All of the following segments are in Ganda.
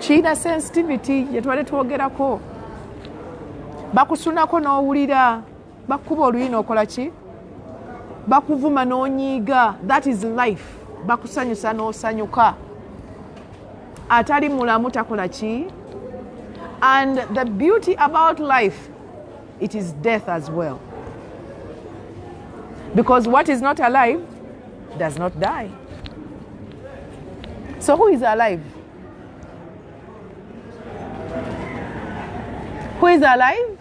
China sensitivity yetwale twogerako bakusunako n'owulira bakuba oluyina okola ki bakuvuma n'onyiiga. That is life. Bakusanyusa n'osanyuka. Atali mulamu takola ki. And the beauty about life, it is death as well. Because what is not alive does not die. So who is alive? Who is alive?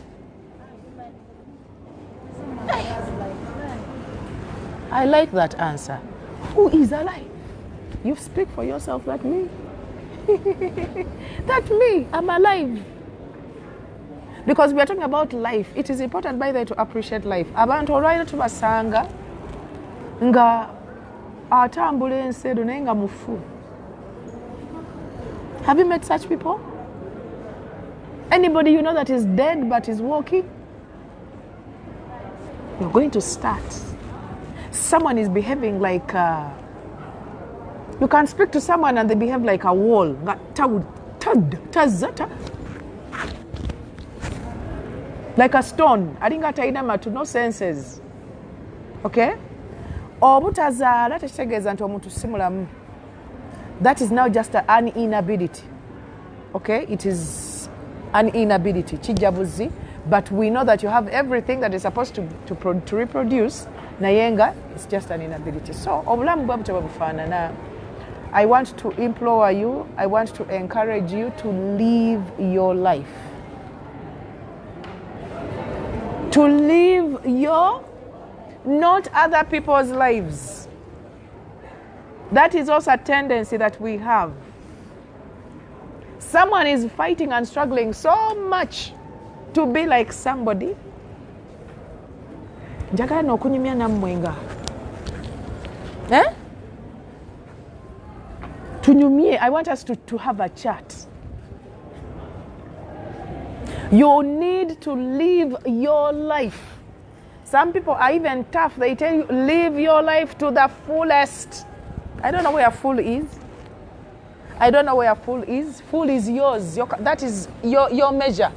I like that answer. Who is alive? You speak for yourself, that me. That me, I'm alive. Because we are talking about life. It is important, by the way, to appreciate life. Abantu olwaira tubasanga nga atambula ensedo naye nga mufu. Have you met such people? Anybody you know that is dead but is walking? You're going to start. Someone is behaving like you can speak to someone and they behave like a wall. Like a stone. I think to no senses. Okay? That is now just an inability. Okay? It is an inability. Chijabuzi. But we know that you have everything that is supposed to reproduce. Nayenga, it's just an inability. So, I want to implore you, I want to encourage you to live your life. To live your, not other people's lives. That is also a tendency that we have. Someone is fighting and struggling so much to be like somebody. Njagala n'okunyumya nammwenga. Tunyumye, I want us to have a chat. You need to live your life. Some people are even tough. They tell you, live your life to the fullest. I don't know where full is. I don't know where full is. Full is yours. That is your measure.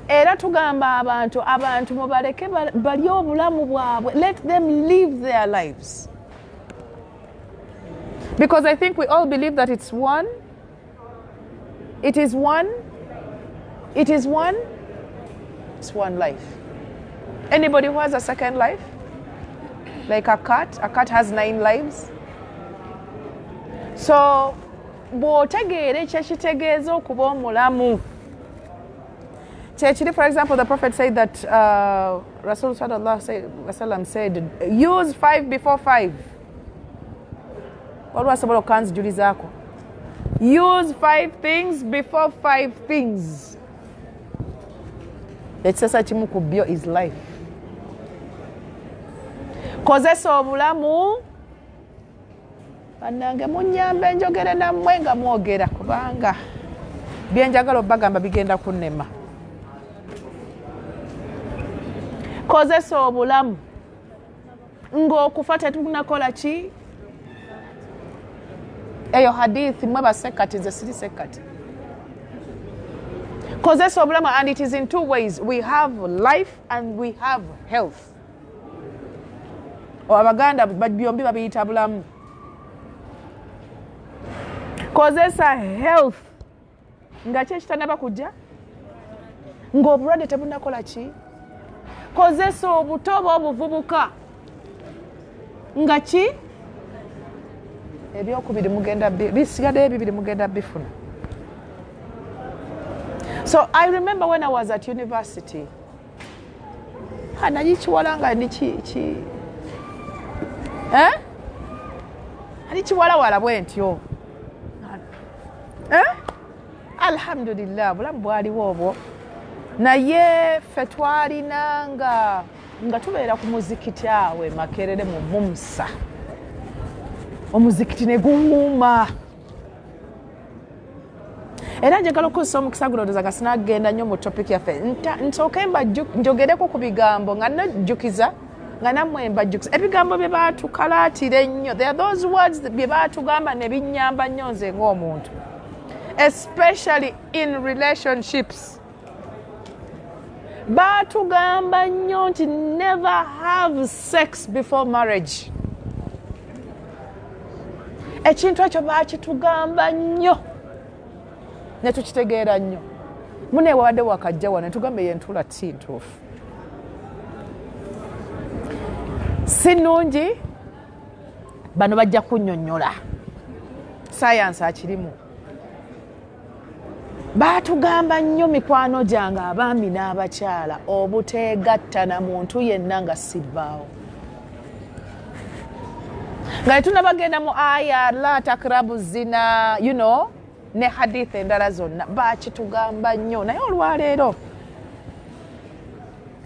Era tugamba abantu mubaleke bali obulamu bwabwe. Let them live their lives. Because I think we all believe that it's one. It is one. It is one. It's one life. Anybody who has a second life? Like a cat has 9 lives. So, bw'otegeera ekyekitegeeza okuba omulamu. For example, the Prophet said that Rasul sallallahu alaihi wasallam said, use 5 before 5. Use 5 things before 5 things. Ekisasa kimu ku byo is life. Kozesa obulamu bannange munyambe njogere nammwe nga mwogera kubanga byenjagala obbagamba bigenda kunnema. Kozesa obulamu ng'okufa tetunakola ki? Eyo hadithi mwe basekati nze siri sekati. Kozesa obulamu, and it is in 2 ways. We have life and we have health. Abaganda byombi babiyita bulamu. Kozesa health nga kyekitanaba kujja ng'obulwadde tebunakola ki? Kozesa obuto obuvubuka nga ki? Ebyokubiri mugenda bisigadde ebibiri mugenda bifuna. So I remember when I was at university. Nagikiwalanga ndiki Alikiwalawala bwe ntyo. Alhamdulillah, bulamu bwaliwo obwo. Naye ffe twalinanga nga tubeera ku muzikiti awe Makerere mu Mumsa. Omuzikiti ne guwuuma. Era njagala okukozesa omukisa guno ndowooza nga sinagenda nnyo mu topic yaffe. Nsooke njogereko ku bigambo nga najjukiza nga nammwe mbajjukiza. Ebigambo bye batukalaatira ennyo. There are those words bye baatugamba ne binnyamba nnyo nze ng'omuntu. especially in relationships. Batugamba nnyo nti never have sex before marriage. Ekintu ekyo bakitugamba nnyo ne tukitegeera nnyo. Mune wadde wakajja wane tugambe yentula si ntuufu. Si nnungi bano bajja kunnyonnyola sayansi akirimu. Batugamba nnyo mikwano gyange abaami n'abakyala obuteegatta na muntu yenna nga sivaawo. Nga tunabagenda mu aya la takrabu zina, you know, ne hadith endala zonna bakitugamba nnyo. Naye olwaleero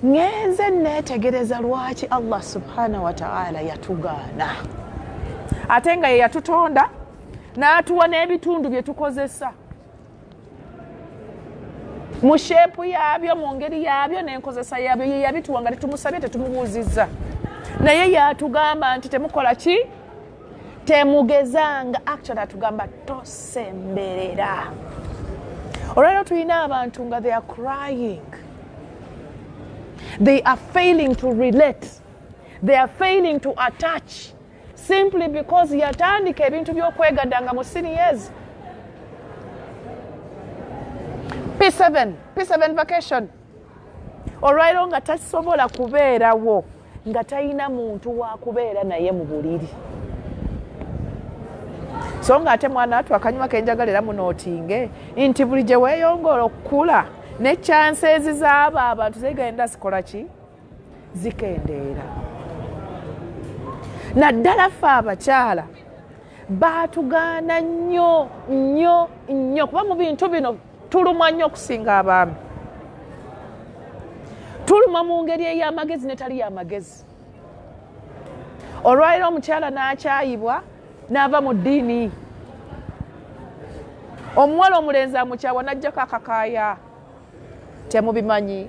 ngenze neetegereza lwaki Allah subhanahu wa ta'ala yatugaana. Ate nga ye yatutonda n'atuwa n'ebitundu bye tukozesa mu sheepu yaabyo, mu ngeri yaabyo n'enkozesa yaabyo. Ye yabituwa nga tetumusabye, tetumubuuzizza. Naye yatugamba nti temukola ki? Temugezanga. Actually atugamba tosemberera. Olwaleero tulina abantu nga they are crying. They are failing to relate. They are failing to attach simply because yatandika ebintu by'okwegaddanga mu seniors. P7 vacation. Olwaleero nga tasobola kubeerawo nga talina muntu wa kubeera naye mu buliri. So nga ate mwana atu akanyuma kenjagalira munootinge nti buli gye weeyongoola okukula ne chances z'abo abantu zigenda zikola ki? Zikendeera. Naddala ffe abakyala baatugaana nnyo nnyo nnyo kuba mu bintu bino tulumwa nnyo okusinga abaami. Tulumwa mu ngeri ey'amagezi ne tali y'amagezi. Olwaleero omukyala n'akyayibwa n'ava mu ddiini. Omuwala omulenzi amukyawa n'ajjako akakaaya. Temubimanyi,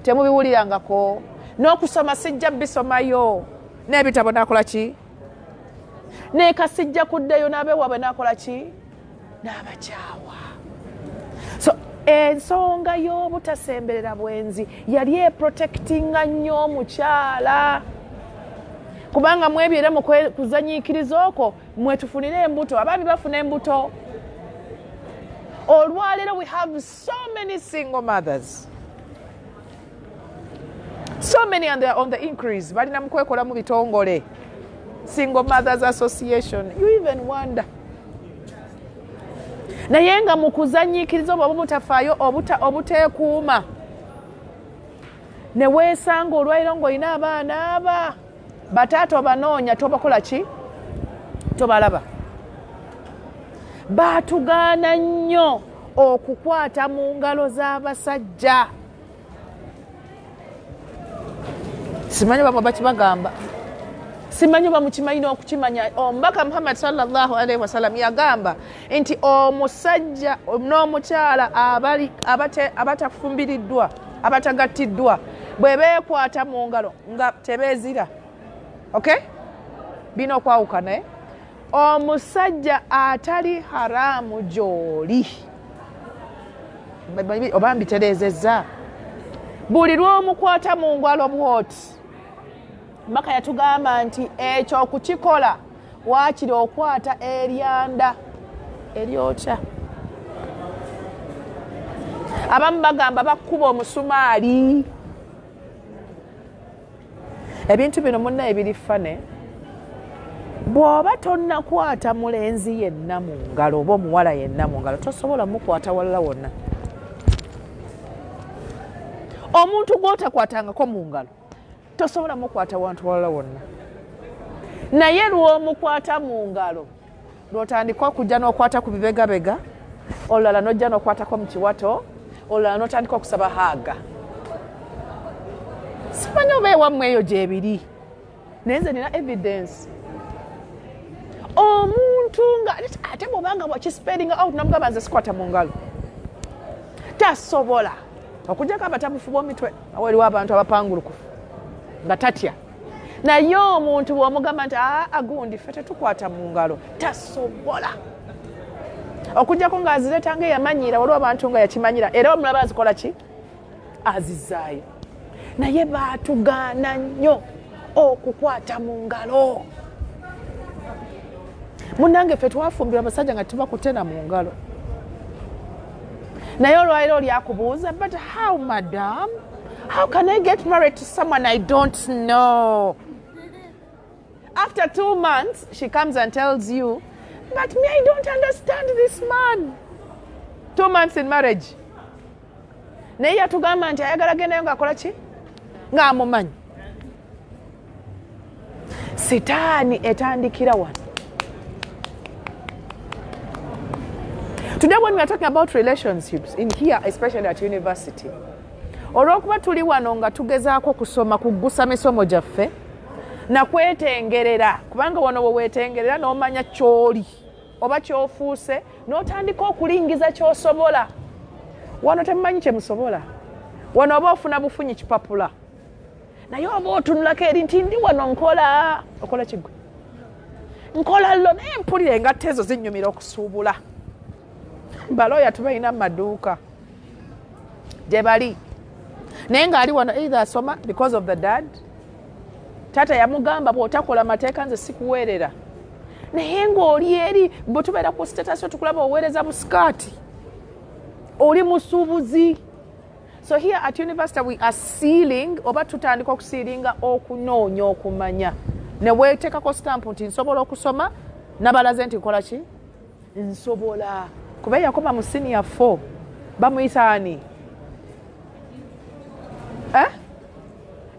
temubiwulirangako, n'okusoma sijja bisomayo, n'ebitabo n'akola ki? Neeka sijja kuddayo n'abeewaabwe n'akola ki? N'abakyawa. So ensonga y'obutasemberera bwenzi yali eprotectinga nnyo omukyala. Kubanga mwebyera mu kuzanyiikiriza okwo mwetufunire embuto, abaami bafuna embuto. Olwaleero we have so many single mothers. So many on the increase. Balina mu kwekola mu bitongole. Single Mothers Association. You even wonder. Naye nga mu kuzanyiikiriza oba butafaayo obuteekuuma. Ne weesanga olwaleero ng'olina abaana aba. Bataata obanoonya tobakola ki? Tobalaba. Baatugaana nnyo okukwata mu ngalo z'abasajja. Simanyi oba bakibagamba. Simanyi oba mukimanyi n'okukimanya. Omubaka Muhammad sallallahu alaihi wasallam yagamba nti omusajja n'omukyala abatafumbiriddwa, abatagattiddwa bwe beekwata mu ngalo nga tebeezira. Okay? Bino okwawukana. Omusajja atali haramu gy'oli. Oba mbitereezezza. Buli lw'omukwata mu ngalo bw'oti. Maka yatugamba nti ekyo okukikola waakiri okwata eryanda eryokya. Abamu bagamba bakuba omusumaali. Ebintu bino munna ebiri fane. Bw'oba tonnakwata mulenzi yenna mu ngalo oba omuwala yenna mu ngalo tosobola mukwata walala wonna. Omuntu gw'otakwatangako mu ngalo tosobola mukwata wantu walala wonna. Naye lw'omukwata mu ngalo lw'otandika okujja n'okwata ku bibegabega, olulala n'ojja n'okwatako mu kiwato, olulala n'otandika okusaba haaga. Simanyi oba ewammwe eyo gyebiri. Naye nze nina evidence. Omuntu nga ate bw'obanga bwakispeedinga out namugamba nze sikwata mu ngalo. Tasobola. Okugyako abatabufu b'omitwe awaliwo abantu abapangulukufu nga tatya. Naye omuntu bw'omugamba nti agundi ffe tetukwata mu ngalo tasobola. okujjako ng'azireetanga eyamanyira waliwo abantu nga yakimanyira era omulaba azikola ki azizaayo naye baatugaana nnyo okukwata mu ngalo munnange ffe twafumbira abasajja nga tubakutena mu ngalo naye olwaliro lyakubuuza but how madam how can I get married to someone I don't know after 2 months she comes and tells you but me I don't understand this man 2 months in marriage naye yatugamba nti ayagala gendayo ng'akola ki ng'amumanyi sitaani etandikira wano. Today when we are talking about relationships in here, especially at university, olw'okuba tuli wano nga tugezaako kusoma kuggusa misomo gyaffe na kwetengerera kubanga wano bwe weetengerera n'omanya ky'oli oba ky'ofuuse n'otandika okulingiza ky'osobola wano temumanyi kye musobola wano oba ofuna bufunyi kipapula naye oba otunulako eri nti ndi wano okola kigwe nkola llo naye mpulira engatta ezo zinnyumira okusuubula balooya tubalina mu maduuka gye bali naye ng'ali wano either asoma because of the dad taata yamugamba bw'otakola mateeka nze sikuweerera naye ng'oli eri bwe tubeera ku status tukulaba oweereza busikaati oli musuubuzi. So here at university we are sealing oba tutandika okusiilinga okunoonya okumanya ne weeteekako stamp nti nsobola okusoma nabalaze nti nkola ki nsobola kuba yakoma mu senior 4 bamuyita ani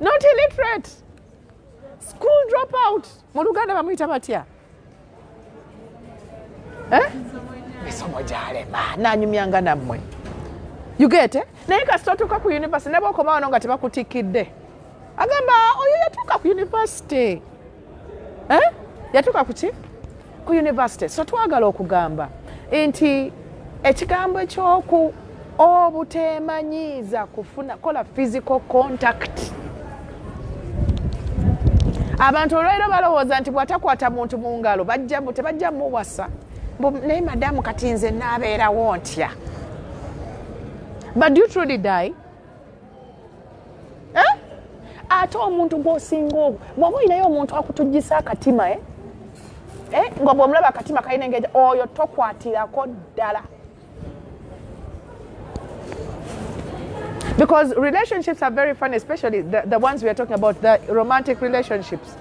not illiterate school dropout mu Luganda bamuyita batya misomo gyalema nanyumyanga nammwe you get it naye kasita otuuka ku university ne bw'okoma wano nga tebakutikidde agamba oyo yatuuka ku university yatuuka ku ki ku university. So twagala okugamba nti ekigambo ekyoku obuteemanyiiza kufuna kola physical contact abantu olwaleero balowooza nti bw'atakwata muntu mu ngalo tebajja muwasa naye madamu kati nze naabeerawo ntya. But do you truly die? Ate omuntu gw'osinga ogwo bw'oba olinayo omuntu akutugisa akatima nga bw'omulaba akatima kalina engeri oyo tokwatirako ddala. Because relationships are very fun, especially the ones we are talking about, the romantic relationships.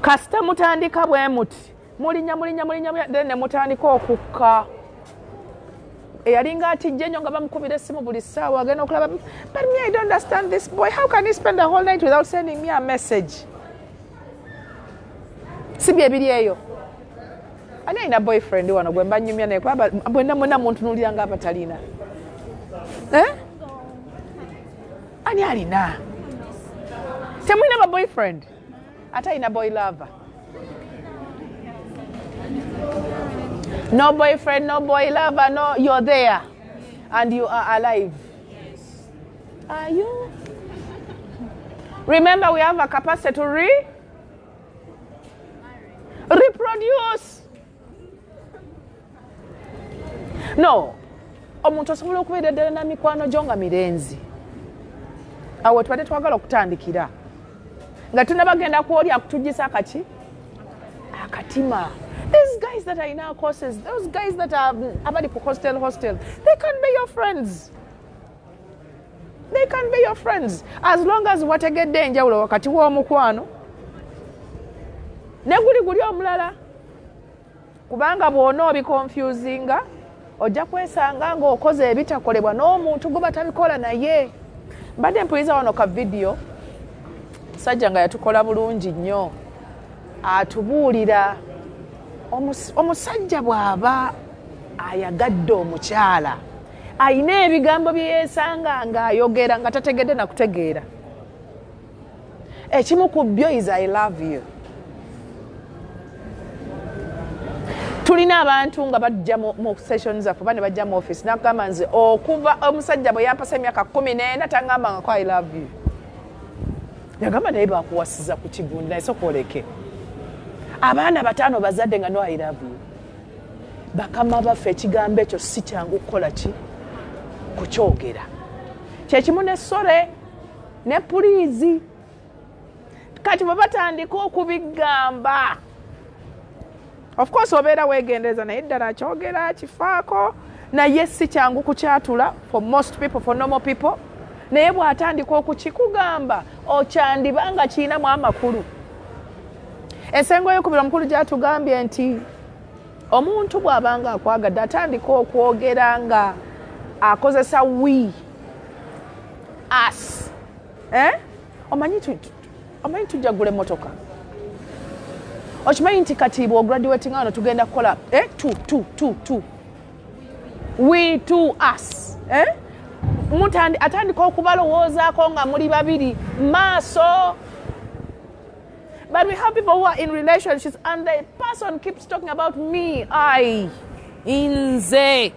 Kasita mutandika bwe muti mulinya then ne mutandika okukka eyalinga atijja nnyo nga bamukubira essimu buli ssaawa agenda okulaba but me I don't understand this boy, how can he spend the whole night without sending me a message? Si bye biri eyo ani alina boyfriend wano gwe mbanyumya naye kuba mwenna muntunuulira nga abatalina ani alina temulina ba boyfriend ate alina boy lover. No boyfriend, no boy lover, no, you're there. And you are alive. Yes. Are you? Remember, we have a capacity to reproduce. No. Omuntu osobola okubeera ddala na mikwano gyo nga mirenzi. Awo tubadde twagala okutandikira. Nga tunabagenda kwoli akutugisa akaki? Akatima. These guys that are in our courses, those guys that are abali ku hostel, they can be your friends. They can be your friends. As long as wategedde enjawulo wakati w'omukwano ne guli omulala. Kubanga bw'ona obiconfusinga, ojja kwesanga ng'okoze ebitakolebwa n'omuntu gwe batabikola naye. Mbadde mpuliriza wano ka video, musajja nga yatukola bulungi nnyo. Atubuulira omusajja bw'aba ayagadde omukyala ayina ebigambo bye yeesanga ng'ayogera nga tategedde na kutegeera. Ekimu ku byo is I love you. Tulina abantu nga bajja mu sessions zaffe bane bajja mu office n'akugamba nze okuva omusajja bwe yampasa emyaka 14 tangamba nga ko I love you. Yagamba naye bakuwasiza ku kigundi naye sokoleke. Abaana 5 bazadde nga no I love you. bakama baffe ekigambo ekyo si kyangu kukola ki kukyogera kyekimu n'essole ne puliizi kati bwe batandika okubigamba of course obeera weegendereza naye ddala kyogera kifaako naye si kyangu kukyatula for most people for normal people naye bw'atandika okukikugamba okyandibanga kiinamu amakulu ensengo y'okubiri omukulu gyatugambye nti omuntu bw'abanga akwagadde atandika okwogera nga akozesa we us omanyi tujjagula emmotoka okimanyi nti kati bw'ograduating wano tugenda kukola tu we to us omuntu atandika okubalowoozaako nga muli babiri maaso. But we have people who are in relationships and the person keeps talking about me, I, inze.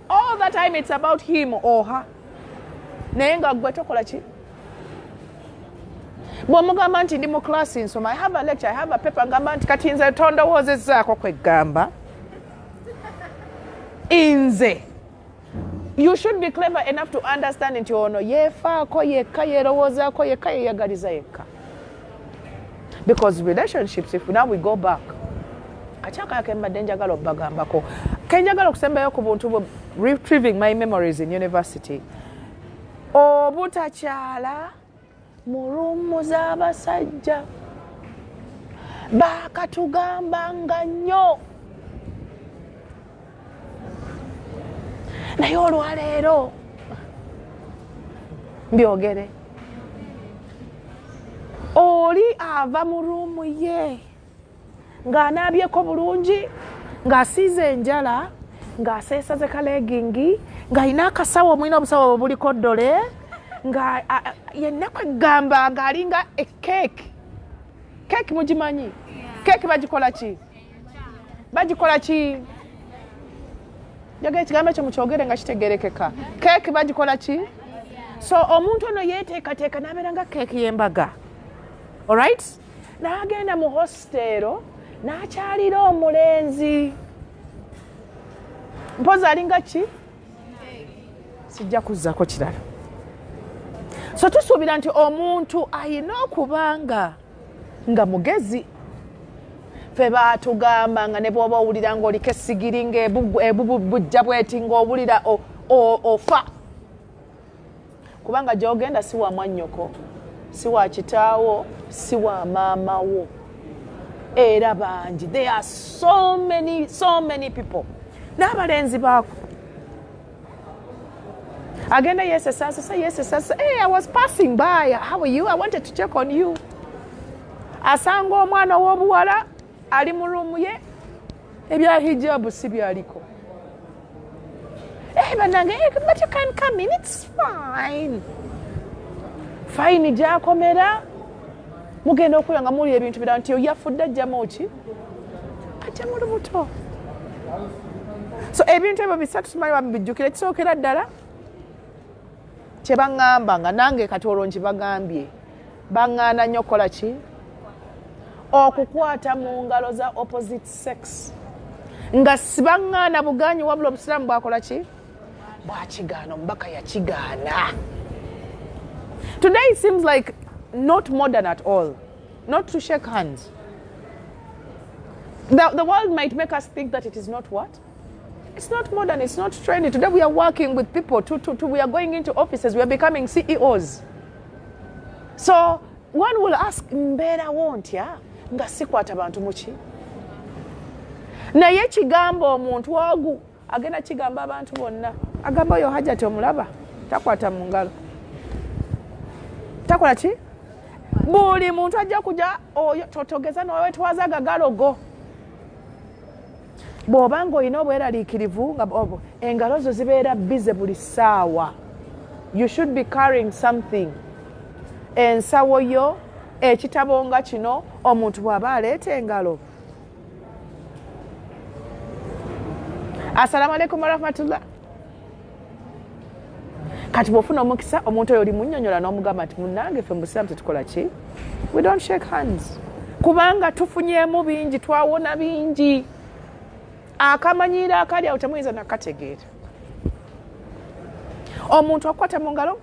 All the time it's about him or her. Naye nga gwe tokola ki? Bw'omugamba nti ndi mu class nsoma, I have a lecture, I have a paper, ngamba nti kati nze tondowoozezaako kweggamba. Inze. You should be clever enough to understand nti ono yeefaako yekka yeerowoozaako yekka yeeyagaliza yekka. Because relationships, if now we go back, kachaka mbadde njagala obbagambako kenjagala okusembayo ku buntu retrieving my memories in university. Obutakyala mu z'abasajja baakatugambanga nnyo naye olwaleero mbyogere oli ava mu ruumu ye ng'anaabyeko bulungi ng'asiize enjala ng'aseesaze kalegingi ng'alina akasawo mulina obusawo obuliko ddole nga yenna kwegamba ng'alinga ekeeki mugimanyi keeki bagikola ki njagala ekigambo ekyo mukyogere nga kitegerekeka keeki bagikola ki so omuntu ono yeeteekateeka n'abeera nga keeki y'embaga. Alright? N'agenda mu hostero n'akyalira omulenzi. Mpozi alinga ki? Sijja kuzzaako kirala. So tusuubira nti omuntu ayina okubanga nga mugezi. Ffe baatugamba nga ne bw'oba owulira ng'oliko essigiri ng'ebubujja bweti ng'owulira ofa. Kubanga gy'ogenda si wa mwannyoko. Si wa kitaawo, si wa maama wo. Era bangi. There are so many people. N'abalenzi baako. Agenda yesesasa. Hey, I was passing by. How are you? I wanted to check on you. Asanga omwana w'obuwala ali mu ruumu ye. Ebya hijabu si byaliko. Hey, but you can come in. It's fine. Fine gyakomera mugenda okulya nga muli ebintu birala nti yafudde ajjamu ki ajja mu lubuto. So ebintu ebyo bisatu simanyi babijjukira kisookera ddala kye baŋŋamba nga nange kati olwo nkibagambye baŋŋaana nnyo okukola ki okukwata mu ngalo za opposite sex nga sibaŋŋaana buganyi wabula obusiraamu bwakola ki bwakigaana omubaka yakigaana. Today it seems like not modern at all, not to shake hands. The world might make us think that it is not what? It's not modern, it's not trendy. Today we are working with people, we are going into offices, we are becoming CEOs. So one will ask, mbeera wontya nga sikwata bantu muki? Naye kigambo omuntu wagu agenda kigamba abantu bonna. Agamba oyo Hajjat omulaba takwata mu ngalo. Takola ki? Buli muntu ajja kujja oyo totogeza nawe twaza gagalogo. Bw'obanga olina obweraliikirivu nga engalo zo zibeera bize buli ssaawa. You should be carrying something. Ensawo yo, ekitabo nga kino, omuntu bw'aba aleeta engalo. Assalamu alaikum warahmatullah. Kati bw'ofuna omukisa omuntu oyo oli munnyonnyola n'omugamba nti munnange ffe mu Busiraamu tetukola ki? We don't shake hands. Kubanga tufunyeemu bingi, twawona bingi. akamanyiira akali awo temuyinza nakategeera. Omuntu akwata mu ngalo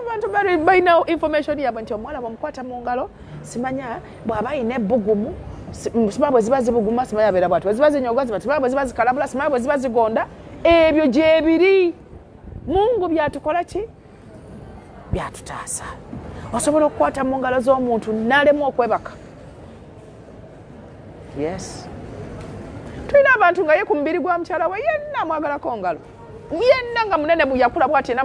abantu balina information yabwe nti omuwala bwamukwata mu ngalo simanya bw'aba ayina ebbugumu simanya bwe ziba zibuguma simanya abeera bwati bwe ziba zinyoga simanya bwe ziba zikalabula simanya bwe ziba zigonda. Ebyo gye biri. Mungu byatukola ki? Byatutaasa. Osobola okukwata mu ngalo z'omuntu n'alemu okwebaka. Yes. Tulina abantu nga ye ku mubiri gwa mukyala we yenna amwagalako ngalo. Yenna nga munene yakula bwati na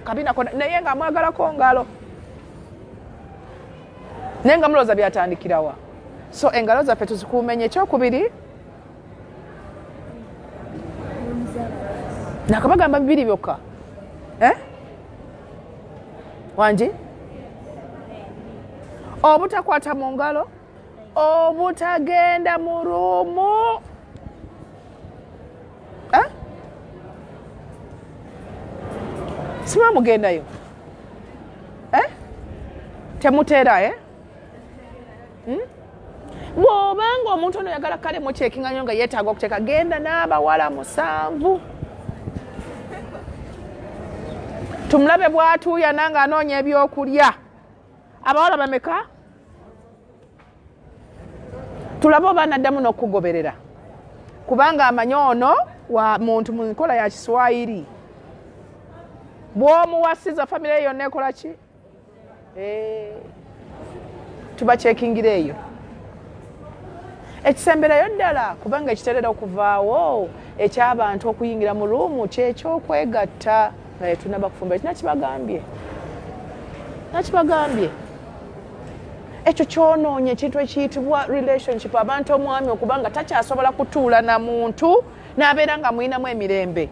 kabina naye nga amwagalako ngalo. Naye nga mulooza byatandikirawa. So engalo zaffe tuzikuumenye. Ekyokubiri nakabagamba bibiri byokka. Wangi? Obutakwata mu ngalo, obutagenda mu ruumu. Sima mugendayo. Temuteera bw'obanga omuntu ono yagala kale mucekinga nnyo nga yeetaaga okuteeka genda n'abawala 7. Tumulabe bw'atuuya nanga anoonya ebyokulya. Abawala bameka? Tulabe oba naddamu n'okugoberera. Kubanga amanyi ono wa muntu mu nkola ya Kiswahili. Bw'omuwasiza famire yonna ekola ki? Tubacekingira eyo. Ekisemberayo ddala kubanga ekiterera okuvaawo eky'abantu okuyingira mu luumu kyekyokwegatta. Naye tunaba kufumba nakibagambye. Ekyo kyonoonye ekintu ekiyitibwa relationship. Abantu omwami okubanga takyasobola kutuula na muntu n'abeera nga muyinamu emirembe.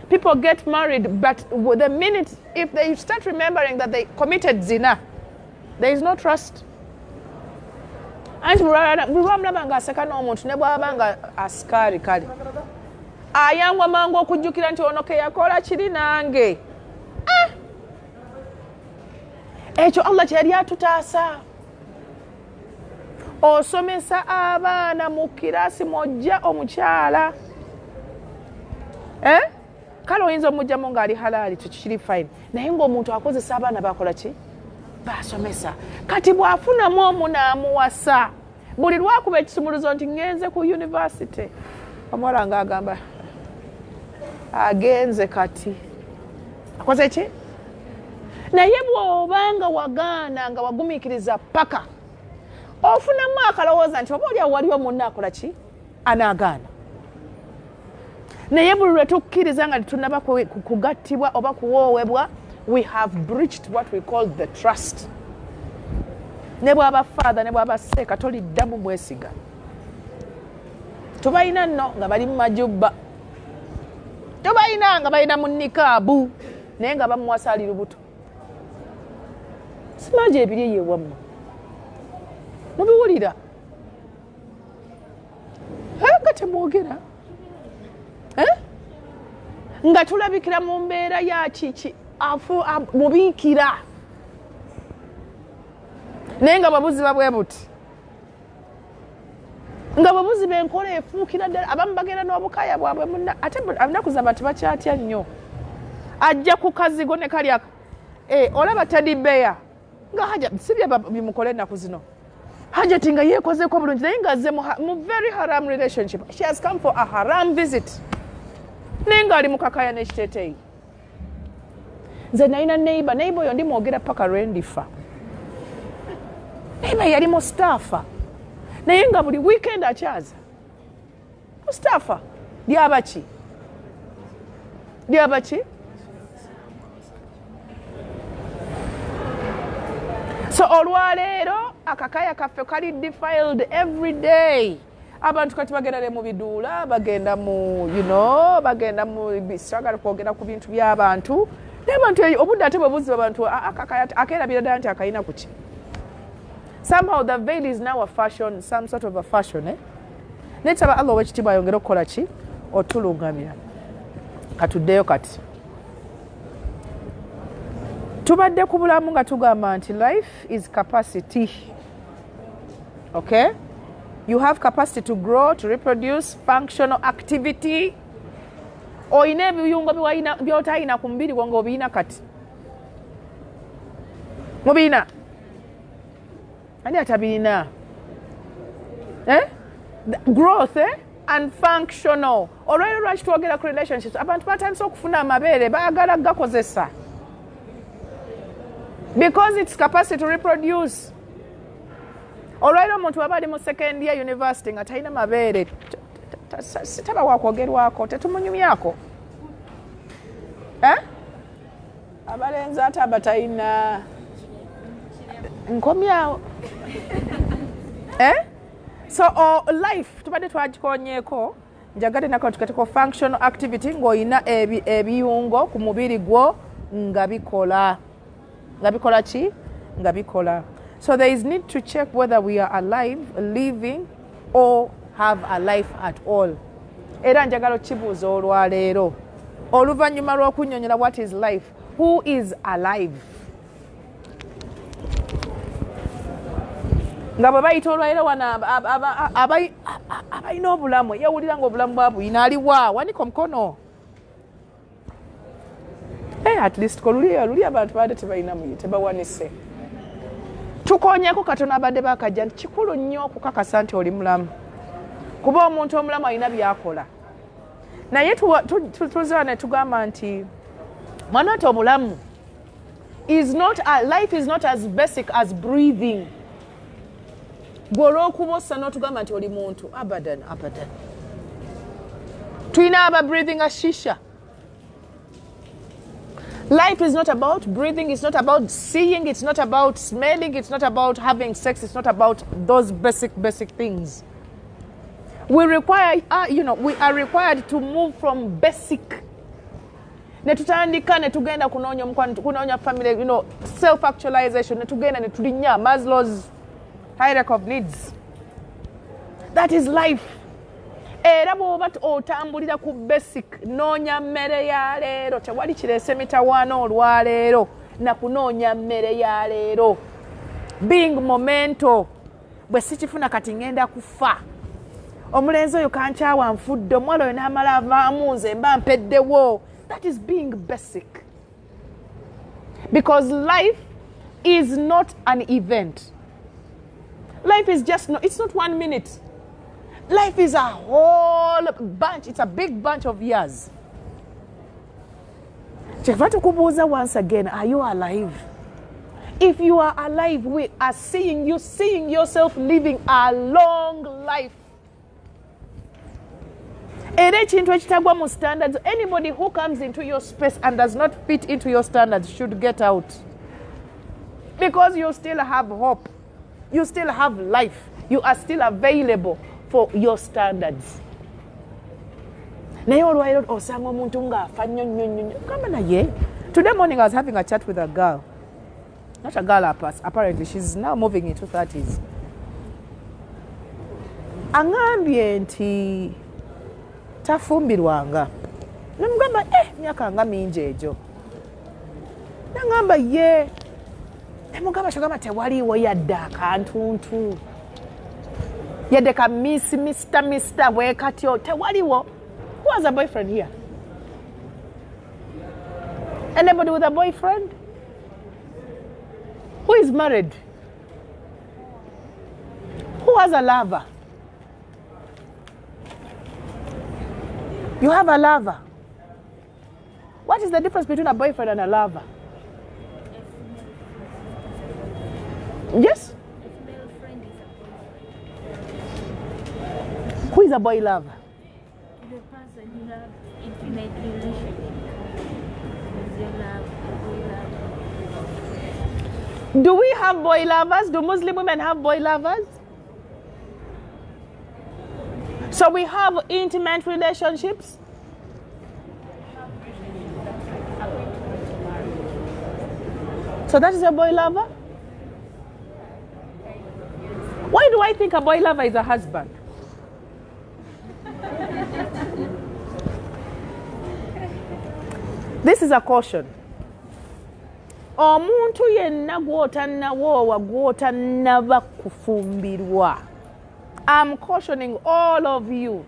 People get married, but the minute if they start remembering that they committed zina, there is no trust. Anti bulwamulaba nga aseka n'omuntu ne bw'aba nga asikaari kale ayangwa mangu okujjukira nti ono ke yakola kiri nange. Ekyo Allah kye yali atutaasa. Osomesa abaana mu kirasi mojja omukyala. Kale oyinza omugjamu ng'ali halaali tukiri fine. Naye ng'omuntu akozesa abaana bakola ki? Basomesa. Kati bw'afunamu omu n'amuwasa. Buli lwakuba ekisumuluzo nti ngenze ku university. Omuwala ng'agamba agenze kati. Akoze ki? Naye bw'obanga wagaana nga wagumiikiriza paka. Ofunamu akalowooza nti oba oliawo waliwo munna akola ki? Anaagaana. Naye buli lwe tukkiriza nga tetunnaba kugattibwa oba kuwoowebwa, we have breached what we call the trust. Ne bw'aba father ne bw'aba seeka toliddamu mwesiga. Tubalina nno nga bali mu majubba. Tubalina nga balina mu nikaabu naye nga bamuwasa ali lubuto. Simaje ebiri eyewammwe. Mubiwulira? Nga temwogera? Nga tulabikira mu mbeera ya kiki mubiikira. Naye nga babuziba bwe buti. Nga babuziba enkola efuukira ddala abamu bagenda n'obukaya bwabwe ate abanakuza abantu bakyatya nnyo. Ajja ku kazigo ne kali olaba tadibeya nga Hajjat si bimukole ennaku zino. Hajjat nga yeekozeeko bulungi naye nga azze mu very haram relationship. She has come for a haram visit. Naye ng'ali mu kakaya n'ekiteeteeyi. Nze nalina neighbor oyo ndi mwogera paka lwe ndifa. Neighbor yali Mustafa. Naye nga buli weekend akyaza. Mustafa lyabaki? So olwaleero akakaya kaffe kali defiled every day. Abantu kati bagenda mu biduula, bagenda mu bagenda mu bisagala kwogera ku bintu by'abantu. N'abantu obudde ate bwe buziba abantu akakaya akeerabira ddala nti akayina ku ki. Somehow the veil is now a fashion, some sort of a fashion. Netsaba Allah w'ekitiibwa ayongere okukola ki? Otulungamira. Katuddeyo kati. Tubadde ku bulamu nga tugamba nti life is capacity. Okay? You have capacity to grow, to reproduce, functional activity. Oyina ebiyungo by'otayina ku mubiri gwo ng'obiina kati. Mubiina? Ani atabiina? Growth, and functional. Olwaleero lwaki twogera ku relationships? Abantu batandise okufuna amabeere baagala gakozesa. Because it's capacity to reproduce. Olwaleero omuntu waba ali mu second year university nga talina mabeere taba wakwogerwako tetumunyumyako. Abalenzi ate abatalina nkomyawo. So life tubadde twagikonyeeko njagade nako tukateko functional activity ng'oyina ebiyungo ku mubiri gwo nga bikola ki? Nga bikola. So there is need to check whether we are alive, living, or have a life at all. Era njagala okibuuza olwaleero. Oluvannyuma lw'okunnyonnyola what is life, who is alive? Nga bwe bayita olwaleero wano abalina obulamu yewulira ng'obulamu bwabuyina aliwa wanika omukono. At least luli abantu badde tebawanise. Tukonyeeko katono abadde bakajja nti kikulu nnyo okukakasa nti oli mulamu. Kuba omuntu omulamu alina byakola. Naye tuza ne tugamba nti mwana ate omulamu life is not as basic as breathing. Gwolwokubosa n'otugamba nti oli muntu abadan. Tulina aba breathing a shisha. Life is not about breathing, it's not about seeing, it's not about smelling, it's not about having sex, it's not about those basic things. We are required to move from basic. Netutandika netugenda kunoonya family, self-actualization, netugenda netulinya Maslow's hierarchy of needs. That is life. Era bw'oba otambulira ku basic noonya mmere ya leero tewali kireese mitawaana olwaleero na kunoonya mmere ya leero. Being momento bwe sikifuna kati ngenda kufa. Omulenzi oyo kankyawa nfudde omuwala oyo n'amala avaamu nze mba mpeddewo. That is being basic. Because life is not an event. Life is it's not 1 minute. Life is a whole bunch. It's a big bunch of years. Once again, are you alive? If you are alive, we are seeing yourself living a long life. Standards. Anybody who comes into your space and does not fit into your standards should get out. Because you still have hope. You still have life. You are still available for your standards. Today morning I was having a chat with a girl. Not a girl, apparently. She's now moving into 30s. Angambye nti tafumbirwanga. Namugamba myaka nga mingi egyo. Nangamba ye. Namugamba shogamba tewaliwo yadde akantuntu. Yadde ka Mr. bwe katyo tewaliwo. Who has a boyfriend here? Anybody with a boyfriend? Who is married? Who has a lover? You have a lover. What is the difference between a boyfriend and a lover? Yes? Who is a boy lover? The person you have intimate relationship with your love, boy lover. Do we have boy lovers? Do Muslim women have boy lovers? So we have intimate relationships? So that is a boy lover? Why do I think a boy lover is a husband? This is a caution. Omuntu yenna gw'otannawoowa gw'otannaba kufumbirwa I'm cautioning all of you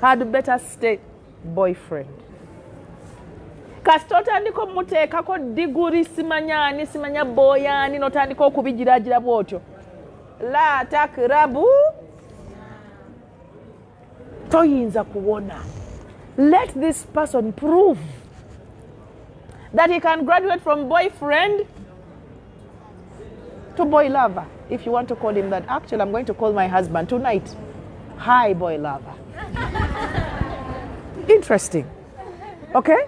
had better stay boyfriend. Kasitotandika muteekako diguri simanya boyani notandika okubigiragira bwotyo. La takrabu toyinza kuwona. Let this person prove that he can graduate from boyfriend to boy lover, if you want to call him that. Actually, I'm going to call my husband tonight. Hi, boy lover. Interesting. Okay?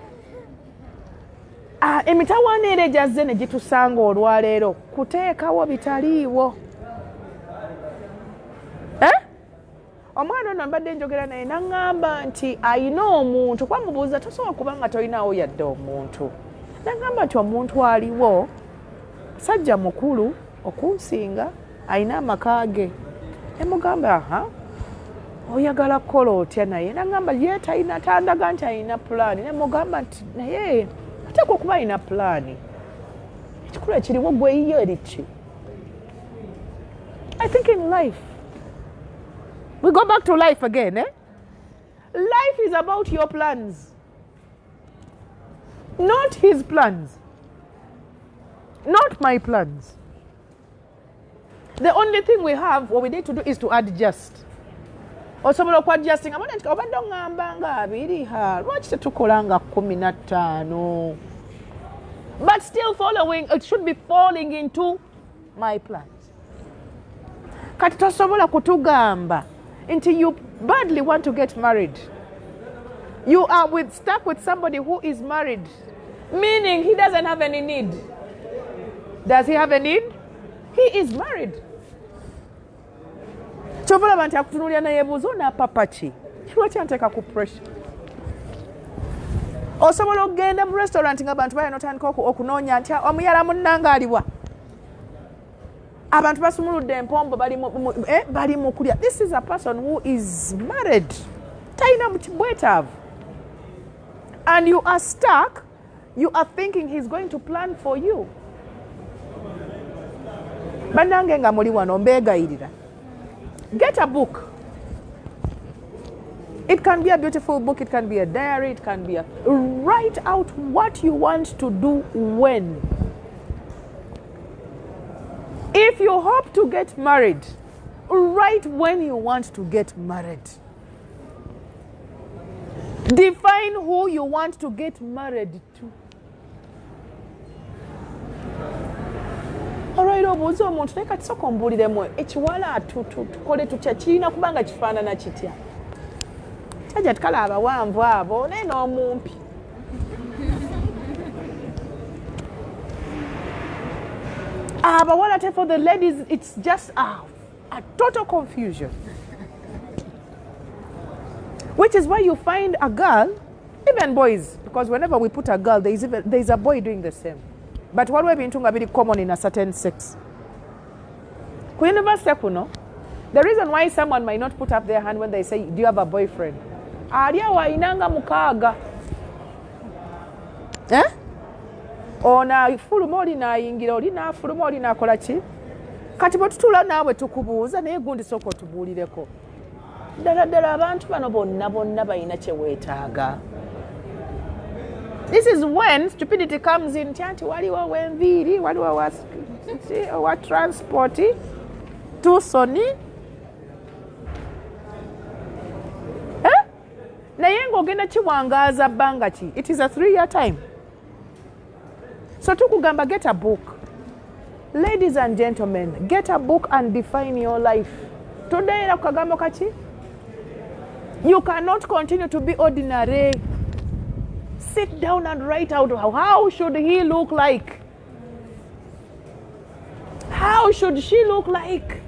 Emitawaana gyazze ne gitusanga olwaleero kuteekawo bitaliiwo. Omwana ono mbadde njogera naye n'aŋŋamba nti ayina omuntu kuba mubuuza tosobola kubanga tolinaawo yadde omuntu. N'aŋŋamba nti omuntu aliwo musajja mukulu okunsinga ayina amaka ge. Ne mugamba oyagala kukola otya naye? N'aŋŋamba ye talina, tandaga nti ayina pulaani. Ne mugamba nti naye ateekwa okuba ayina pulaani. Ekikulu ekiriwo gwe yiyo eriki? I think in life, we go back to life again. Life is about your plans, not his plans, not my plans. The only thing we have, what we need to do is to adjust. Osobola okwadjusting amane nti obadde oŋŋamba nga 2 lwaki tetukola nga 15? But still following, it should be falling into my plans. Kati tosobola kutugamba until you badly want to get married. You are stuck with somebody who is married, meaning he doesn't have any need. Does he have a need? He is married. Chovola bantu akutunulira naye buzo na papaki. Lwaki anteka ku pressure? Osobola okugenda mu restaurant nga bantu bayina otandika okunoonya nti omuyala munnanga aliwa. Abantu basumuludde empombo bali mu kulya. This is a person who is married. Taina bwetaavu. And you are stuck. You are thinking he's going to plan for you. Bannange nga muli wano mbeegayirira. Get a book. It can be a beautiful book. It can be a diary. It can be a... Write out what you want to do when. If you hope to get married, write when you want to get married. Define who you want to get married to. Alright, obuuza omuntu naye kati sooka ombuuliremu ekiwala tukole tutya kirina kubanga kifaanana kitya. Hajjat kale abawanvu abo naye n'omumpi. Abawala, for the ladies, it's just a total confusion. Which is why you find a girl, even boys, because whenever we put a girl, there's a boy doing the same. But what we've been doing very common in a certain sex. The reason why someone might not put up their hand when they say, do you have a boyfriend? Aria wainanga mukaga. Ona fuluma olina ayingira olina fuluma olina akola ki? Kati bwe tutula naawe tukubuuza naye gundi sooka otubuulireko. Ddala abantu bano bonna balina kye weetaaga. This is when stupidity comes in. Nti waliwo wenviiri, waliwo wa transport, tusoni. Naye ng'ogenda kiwangaaza bbanga ki? It is a 3-year time. So tukugamba, get a book. Ladies and gentlemen, get a book and define your life. Today, you cannot continue to be ordinary. Sit down and write out how should he look like? How should she look like?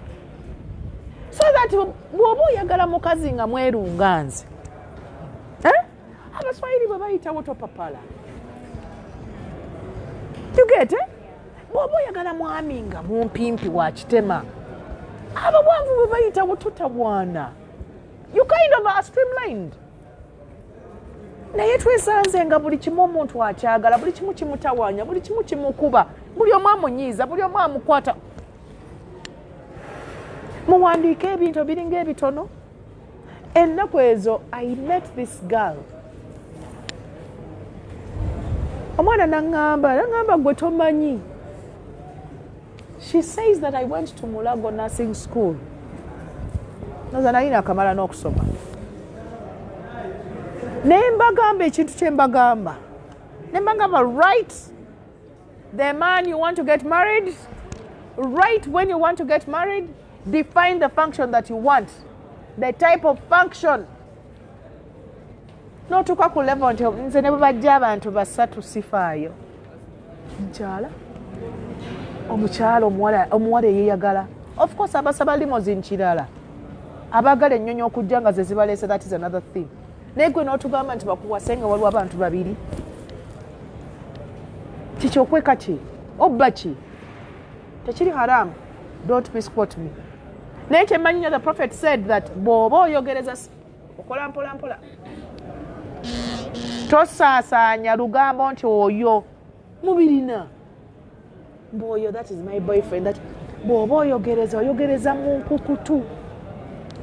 So that bw'oba oyagala mukazi nga mweru nganze. Abaswahili bwe bayita wotopapala. You get it? Bw'oba oyagala mwami nga mumpimpi wa kitema. Ababwanvu bwe bayita wototabwana. You kind of are streamlined. Naye twesanze nga buli kimu omuntu akyagala, buli kimu kimutawaanya, buli kimu kimukuba, buli omu amunyiiza, buli omu amukwata. muwandiike ebintu biringa ebitono. Ennaku ezo I met this girl. Omwana nangamba gwe tomanyi. She says that I went to Mulago nursing school. Naza nalina akamala n'okusoma. Ne mbagamba ekintu kye mbagamba. Ne mbagamba right the man you want to get married, right when you want to get married, define the function that you want. The type of function. N'otuuka ku level nti nze ne bwe bajja abantu basatu sifaayo. Omukyala omuwala eyeyagala. Of course abasaba limousine kirala. Abagala ennyonyi okujja nga ze zibaleese, that is another thing. Naye gwe n'otugamba nti bakuwase nga waliwo abantu babiri. Kiki okweka ki? Obba ki? Tekiri haramu. Don't misquote me. Naye kyemmanyi the prophet said that bw'oba oyogereza okola mpola mpola. Tosaasaanya lugambo nti oyo mubirina. Boyo, that is my boyfriend. That bw'oba oyogereza mu nkukutu.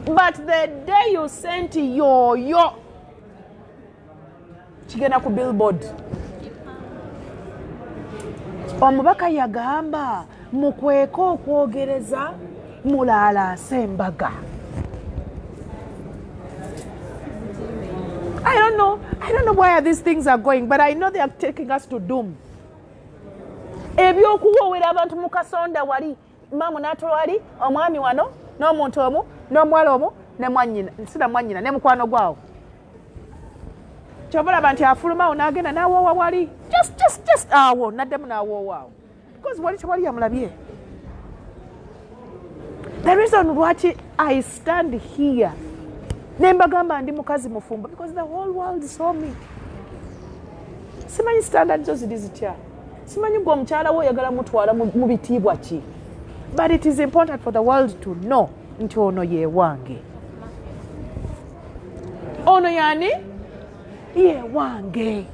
But the day you sent yoyo kigenda ku billboard. Omubaka yagamba mukweka okwogereza mulalaase embaga. I don't know where these things are going, but I know they are taking us to doom. Ebyokuwoowera abantu mu kasonda wali mamu n'atwali omwami wano n'omuntu omu n'omuwala omu ne mwannyina nsira mwannyina ne mukwano gwawo. Kyobalaba nti afulumawo n'agenda n'awoowa wali just awo naddemu n'awoowa awo because wali tewali yamulabye. The reason lwaki I stand here ne mbagamba ndi mukazi mufumbo because the whole world saw me. Simanyi standard zo ziri zitya. Simanyi gwe omukyala wo oyagala mutwala mu bitiibwa ki. But it is important for the world to know nti ono ye wange. Ono yani? Ye wange.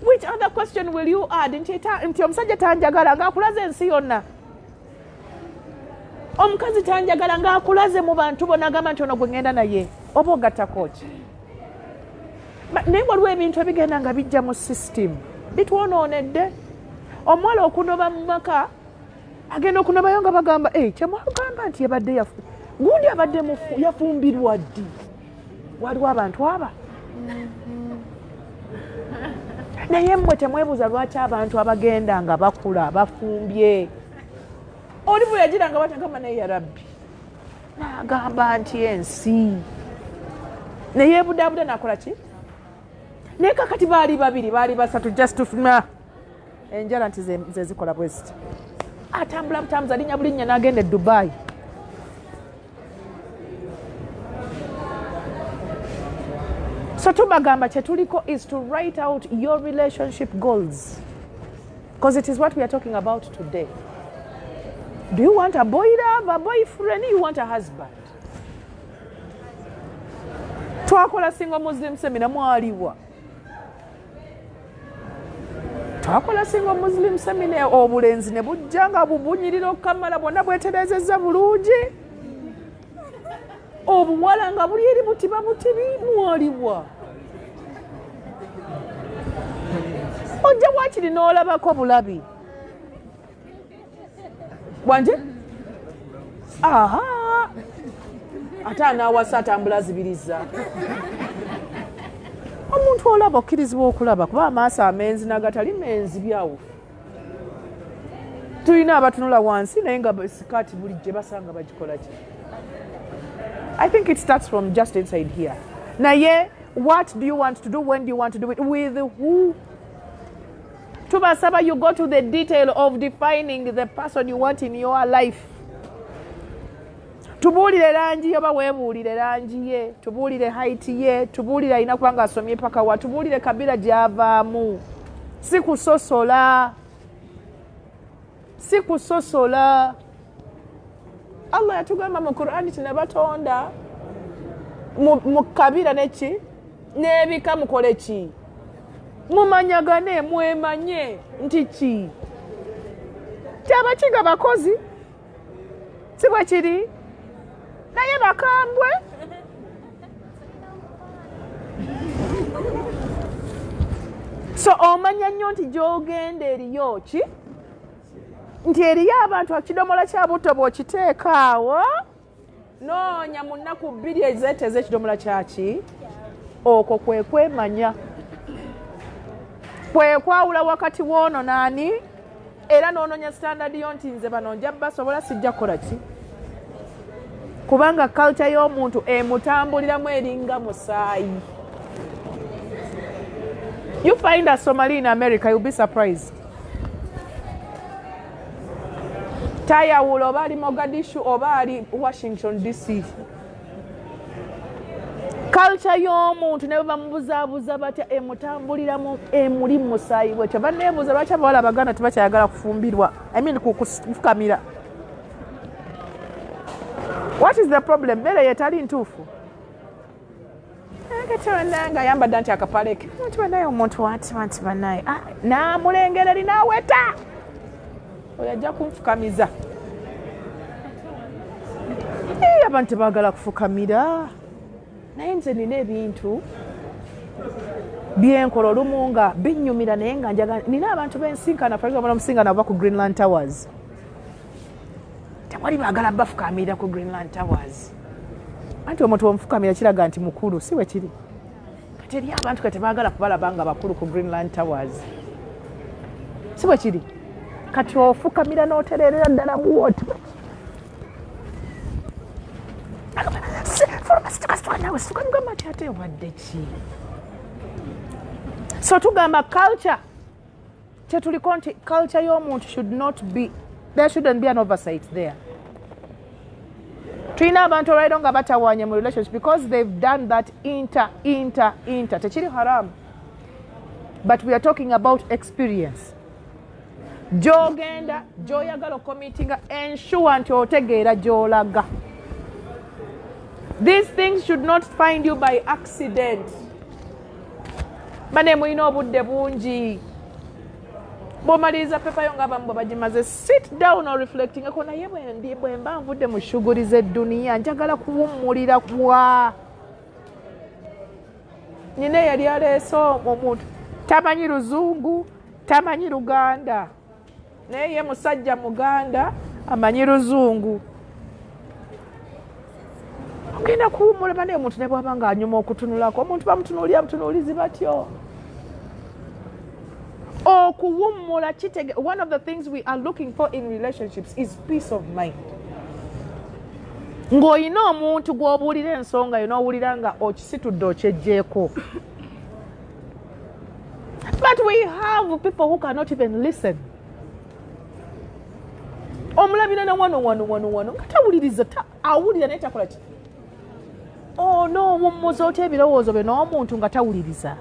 Which other question will you add? Nti omusajja tanjagala ng'akulaze ensi yonna. Omukazi tanjagala ng'akulaze mu bantu bonna agamba nti ono gwe ngenda naye. Oba ogattako ki? Naye waliwo ebintu ebigenda nga bijja mu system. Bitwonoonedde. Omuwala okunoba mu maka agenda okunobayo nga bagamba kyemwagamba nti yabadde gundi abadde yafumbirwa ddi. Waliwo abantu aba. Naye mmwe temwebuuza lwaki abantu abagenda nga bakula bafumbye. Oli bwe yagira nga batagamba naye ya Rabbi. N'agamba nti ensi. Ne yeebudaabuda n'akola ki? Naye kakati baali babiri baali basatu just to enjala nti ze zikola bweziti. Atambula butambuza alinnya bulinnya n'agenda e Dubai. So tubagamba kyetuliko is to write out your relationship goals. Because it is what we are talking about today. Do you want a boy love, a boyfriend? You want a husband? Twakola single Muslim seminar mwaliwa. Twakola single Muslim seminar obulenzi ne bujja nga bubunyirira okukamala bwonna bweterezezza bulungi. Obuwala nga buli eri butiba butibi mwaliwa. Ojja wakiri n'olabako bulabi. Wanje? Aha! Ate anaawasa atambula zibiriza. Omuntu olaba okkirizibwa okulaba kuba amaaso amenzi n'agatali menzi byawo. Tulina abatunula wansi naye nga sikaati bulijjo basanga bagikola ki. I think it starts from just inside here. Naye, what do you want to do? When do you want to do it? With who? Tubasaba, you go to the detail of defining the person you want in your life. Tubuulire langi oba weebuulire langi ye, tubuulire height ye, tubuulire alina kubanga asomye paka wa, tubuulire kabira gy'avaamu. Si kusosola. Si kusosola. Allah yatugamba mu Qur'ani tina batonda mu kabira neki n'ebika mukole ki. Mumanyagane mwemanye nti ki. Tyabakiga bakozi. Si bwe kiri. naye bakambwe. So omanya nnyo nti gy'ogenda eriyo ki nti eriyo abantu ekidomola kya butto bw'okiteeka awo noonya mu nnaku 2 ezeeteza ekidomola kyaki okwo kwe kwemanya kwe kwawula wakati w'ono naani era n'onoonya standard yo nti nze bano nja basobola sijja kukola ki kubanga culture y'omuntu emutambuliramu eringa musaayi. You find a Somali in America, you'll be surprised. Tayawulo oba ali Mogadishu oba ali Washington DC. Culture y'omuntu ne bamubuzaabuza batya emutambuliramu emuli musaayi bwetyo. Banneebuuza lwaki abawala Abaganda tebakyayagala kufumbirwa. I mean kufukamira. What is the problem? Mmere yetali ntuufu. Nga ayambadde nti akapaleke nti banaye omuntu wanti banaye naamulengera linaaweta oyo ajja kunfukamiza. Abantu tebaagala kufukamira naye nze nina ebintu byenkola olumu nga binnyumira naye nga njagala nina abantu bensinkana faigabala omusinkana ova ku Greenland Towers tewali baagala bafukamira ku Greenland Towers anti omuntu omufukamira kiraga nti mukulu si bwe kiri kati eri abantu kati baagala kubalaba nga bakulu ku Greenland Towers si bwe kiri kati ofukamira n'otererera ddala muwoti so tugamba culture kyetuliko nti culture y'omuntu should not be there shouldn't be an oversight there. Tulina abantu olwaliro nga batawaanye mu relationship because they've done that inter tekiri haram but we are talking about experience. Gy'ogenda gy'oyagala okomitinga ensure nti otegeera gy'olaga. These things should not find you by accident. Bane mulina obudde bungi bw'omaliriza pepa yo ng'abamu bwe bagimaze sit down or reflecting eko naye bwe mba nvudde mu shuguli z'edduniya njagala kuwummulira kwa nyina yali aleese omuntu tamanyi Luzungu tamanyi Luganda naye ye musajja Muganda amanyi Luzungu ogenda kuwummula bane omuntu ne bw'aba nga anyuma okutunulako omuntu bamutunuulira butunuulizi batyo okuwummula kitege. One of the things we are looking for in relationships is peace of mind. Ng'olina omuntu gw'obuulira ensonga yo n'owulira nga okisitudde okyeggyeko. But we have people who cannot even listen. Omulabira na wano nga tawuliriza awulira naye takola ki n'owummuza otya ebirowoozo bye n'omuntu nga tawuliriza.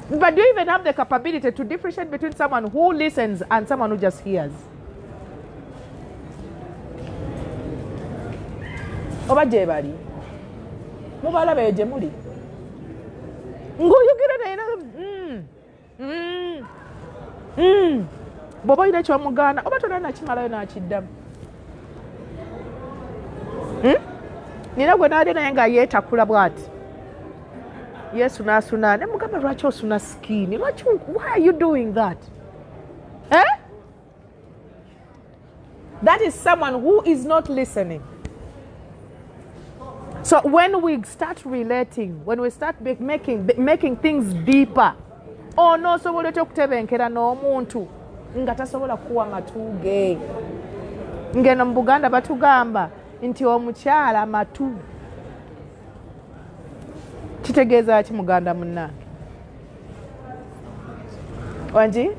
But do you even have the capability to differentiate between someone who listens and someone who just hears? Oba gye bali mubalaba eyo gye muli ng'oyogera naye bw'oba olina ekyomugaana oba tolina nakimalayo n'akiddamu nina gwe naali naye nga yeetakula bw'ati Yesu n'asuna ne mugamba lwaki osuna skiini why are you doing that? That is someone who is not listening. So when we start relating, when we start making things deeper, n'osobola otya okutebenkera n'omuntu nga tasobola kuwa matu ge. Ngeno mu Buganda batugamba nti omukyala matu. Kitegeeza ki Muganda munnange? Wangi?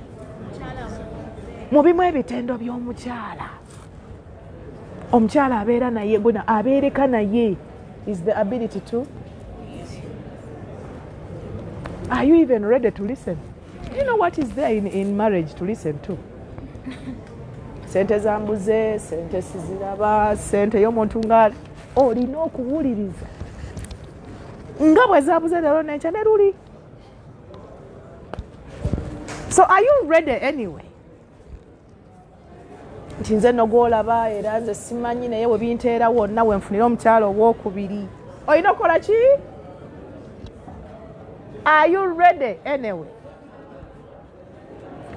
Mubimu ebitendo by'omukyala. Omukyala abeera naye guna abeereka naye is the ability to. Are you even ready to listen? You know what is there in marriage to listen to? Sente zambuze, sente siziraba, sente y'omuntu nga olina okuwuliriza. Nga bwe zaabuze leero n'enkya ne luli. So are you ready anyway? nti nze no gwolaba era nze simanyi naye we binteera wonna we nfunira omukyalo owokubiri. Olina okukola ki? Are you ready anyway?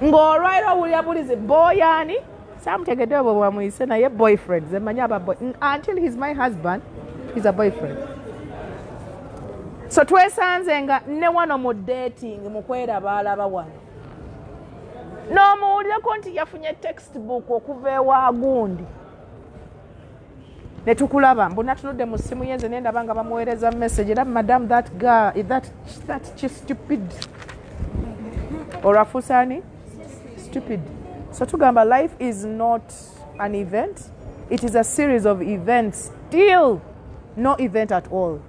Ng'olwaira owulira bulizi boy ani? Samutegedde obwo bwamuyise naye boyfriend. Ze mmanyi aba until he's my husband, he's a boyfriend. So twesanze nga ne wano mu dating mu kwerabaalaba wano. N'omuwulirako nti yafunye textbook okuva ewa gundi. Ne tukulaba mbona tunudde mu ssimu yenze ne ndaba nga bamuweereza message era madam that girl that stupid or afusani stupid. So tugamba life is not an event, it is a series of events, still no event at all.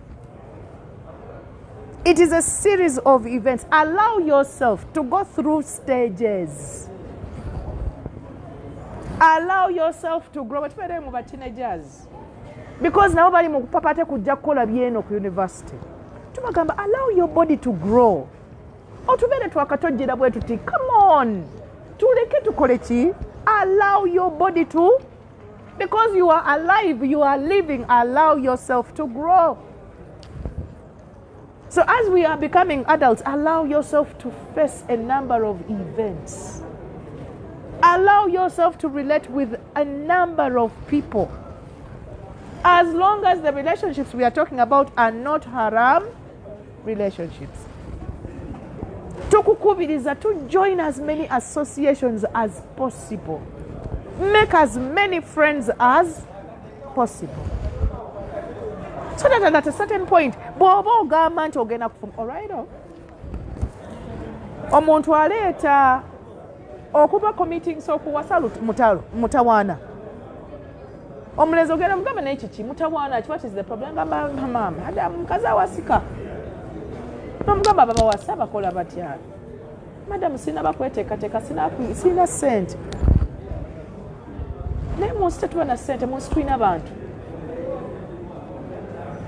It is a series of events. Allow yourself to go through stages. Allow yourself to grow. But mu teenagers, because now bali mu kupapate kujja kukola byeno ku university. Tumagamba allow your body to grow. Otubere twakatojjera bwe tuti come on. Tuleke tukole ki? Allow your body to, because you are alive, you are living, allow yourself to grow. So as we are becoming adults, allow yourself to face a number of events. Allow yourself to relate with a number of people. As long as the relationships we are talking about are not haram relationships. Tukukubiriza to join as many associations as possible. Make as many friends as possible. So that at a certain point, bw'oba ogamba nti ogenda kufuna alright omuntu aleeta okuba committing okuwasa mutawaana omulenzi ogenda mugamba naye kiki mutawaana what is the problem gamba mama hada mukazi awasika nomugamba baba wasa bakola batya madam sina bakweteekateeka sina ssente naye munsi tetuba na ssente munsi tulina abantu.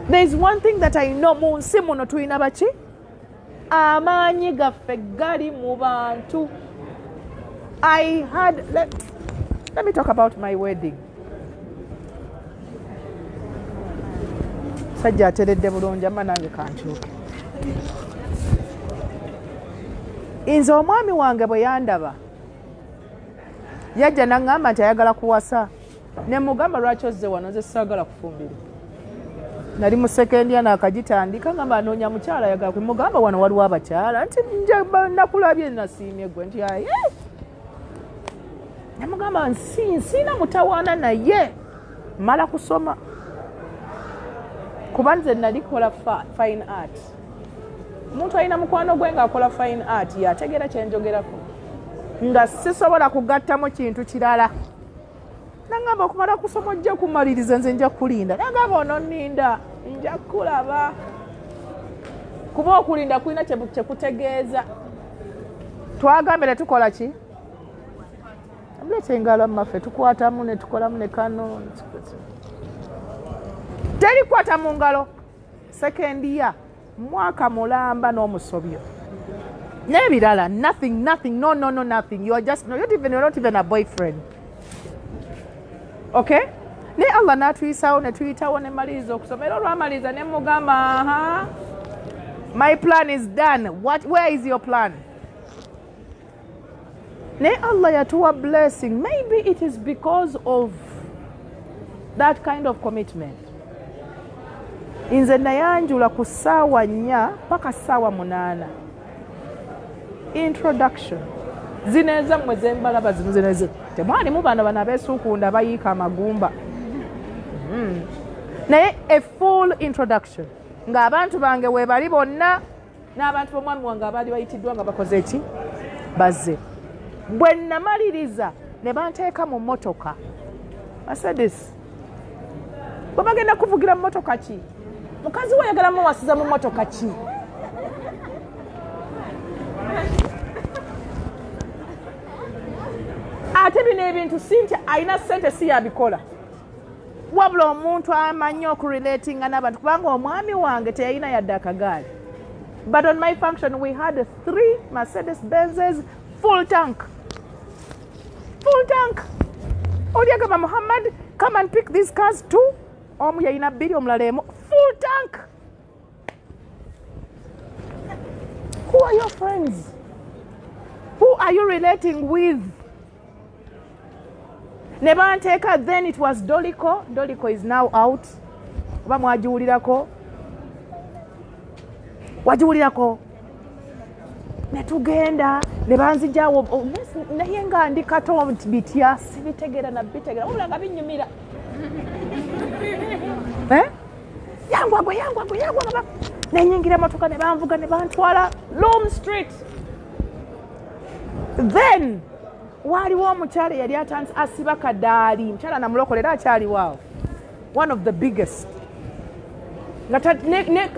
There is one thing that I know, munsi muno tulina baki amaanyi gaffe gali mu bantu. I had let me talk about my wedding. Sajja ateredde bulungi amma nange kankyuke. Nze omwami wange bwe yandaba yajja n'aŋŋamba nti ayagala kuwasa ne mugamba lwaki ozze wano nze saagala kufumbira. Nali mu sekendi ana akagitandika ngamba anoonya mukyala ayagala kumugamba wano waliwo abakyala nti nje nakulabye nasiimye gwe nti aye namugamba nsiina mutawaana naye mala kusoma kuba nze nalikola fine art. Omuntu alina mukwano gwe ng'akola fine art yategeera kyenjogerako nga sisobola kugattamu kintu kirala. Nangamba okumala kusoma ojja kumaliriza nze nja kulinda. Nangamba ono nninda nja kulaba. Kuba okulinda kulina kyekutegeeza. Twagambire tukola ki? Amulete engalo mmaffe tukwatamu ne tukolamu ne kano. Terikwata mu ngalo. Sekendi ya mwaka mulamba n'omusobyo. N'ebirala nothing no nothing. You are just you're not even a boyfriend. Okay? Ne Allah n'atuyisaawo ne tuyitawo ne maliriza okusoma era olwamaliza ne mugamba my plan is done. Where is your plan? Ne Allah yatuwa blessing. Maybe it is because of that kind of commitment. Nze nayanjula ku ssaawa 4 paka ssaawa 8. Introduction. Zineza mmwe zembalaba zino zineze. Temwani mu bano bana beesukunda bayiika amagumba. Naye a full introduction. Ng'abantu bange weebali bonna n'abantu b'omwami wange abaali bayitiddwa nga bakoze eki? Bazze. Bwe namaliriza ne banteeka mu mmotoka. Mercedes. Bwe bagenda kuvugira mu mmotoka ki? Mukazi we ayagala muwasiza mu mmotoka ki? Ate bino ebintu sinti alina ssente si yabikola. Wabula omuntu amanyi okurelatinga n'abantu kubanga omwami wange teyalina yadde akagaali. But on my function we had 3 Mercedes Benzes full tank. Full tank. oli agamba Muhammad, come and pick these cars too. Omu yalina bbiri omulala emu. Full tank. Who are your friends? Who are you relating with? Nebanteka, then it was Doliko. Doliko is now out. Oba mwagiwulirako? Wagiwulirako? Netugenda nebanzijawo naye nga ndi kato bitya sibitegeera na bitegeera wabula nga binyumira yangwagwe nenyingira emotoka ne banvuga ne bantwala Loam Street. Then waliwo omukyala yali atandise asiba kadaali, mukyala namulokolera akyaliwaawo, one of the biggest, nga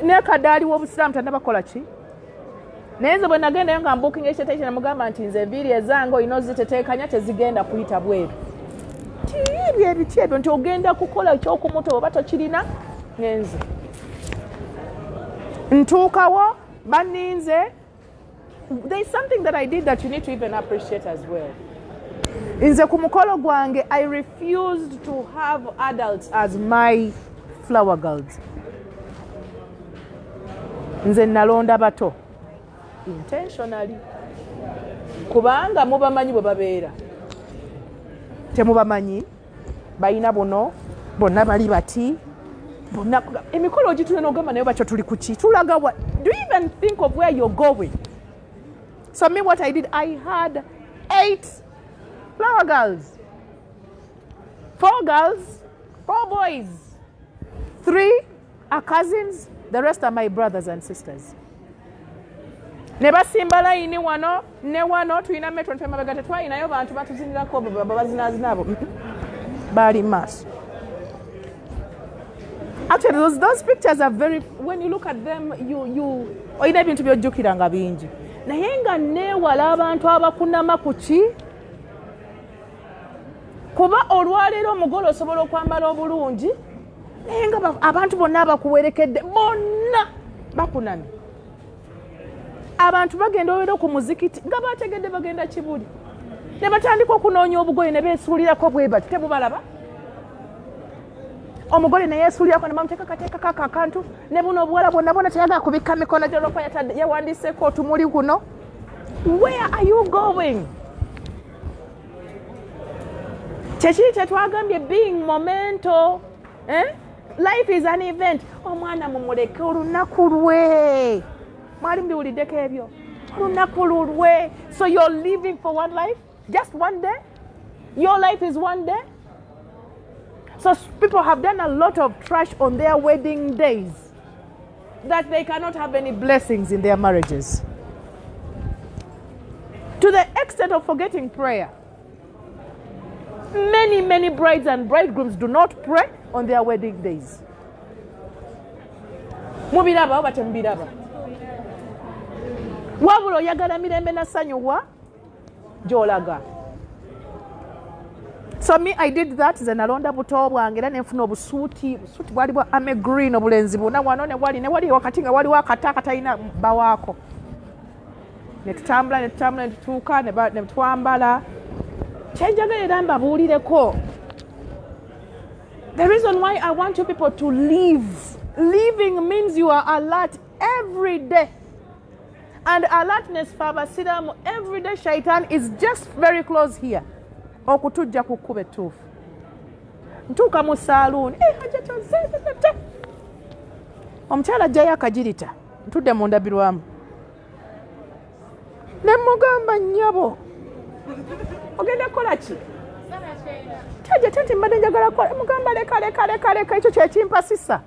ne kadaali w'obusiraamu tannabakola ki. Naye nze bwe nagendayo nga mbukinga ekiteeteekyo namugamba nti nze enviiri ezange olina oziteteekanya tezigenda kuyita bweru. Ebyo ebiti ebyo nti ogenda kukola ekyokumuta oba tokirina. Ngenze ntuukawo banninze. There is something that I did that you need to even appreciate as well. Nze ku mukolo gwange I refused to have adults as my flower girls. Nze nalonda bato intentionally kubanga mubamanyi bwe babeera, temubamanyi balina buno bonna bali bati bonna emikolo gituna n'ogamba naye bakyo tuli ku ki tulaga wa. Do you even think of where you're going? So me, what I did, I had 8 flower girls, 4 girls, 4 boys, 3 are cousins, the rest are my brothers and sisters. Ne basimba layini wano ne wano tulina metro ntwe mabega tetwalinayo bantu batuzinirako bazinazinaabo bali maaso. Actually those pictures are very, when you look at them you oyina ebintu byojjukira nga bingi. Naye nga neewala abantu abakunama ku ki, kuba olwaleero omugole osobola okwambala obulungi naye nga abantu bonna abakuwerekedde bonna bakunamye. Abantu bagenda olwaleero ku muzikiti nga bategedde bagenda Kibuli ne batandika okunoonya obugoye ne beesuulirako bwe bati, tebubalaba? Omugole ne yeesuulirako ne bamuteeka kateekako akantu ne buno obuwala bwonna bwonna teyagala kubikka mikono gye olwokuba yawandiseeko otumuli kuno. Where are you going? Kyekiri kyetwagambye being momento. Life is an event. Omwana mumuleke olunaku lwe. Mwali mbiwuliddeko ebyo? Olunaku lulwe. So you're living for one life? Just one day? Your life is one day? So people have done a lot of trash on their wedding days that they cannot have any blessings in their marriages. To the extent of forgetting prayer. Many brides and bridegrooms do not pray on their wedding days. Mubiraba oba temubiraba? Wabula oyagala mirembe na ssanyu gy'olaga. So me, I did that. Ze nalonda buto bwange era ne nfuna obusuuti bwali bwa ame green obulenzi buna wano ne wali wakati nga wali wakata katalina bawaako. Ne tutambula ne tutuuka ne twambala. Kyenjagalira mbabuulireko. The reason why I want you people to live. Living means you are alert every day. And alertness for abasiraamu every day, shaitan is just very close here. Okutujja ku kkubo ettuufu. Ntuuka mu saaluuni. Hajjat omukyala ajjayo akagirita. Ntudde mu ndabirwamu. Ne mugamba nnyabo. Ogenda kukola ki? Hajjat nti mbadde njagala kukola. Mugamba leka ekyo kyekimpasisa.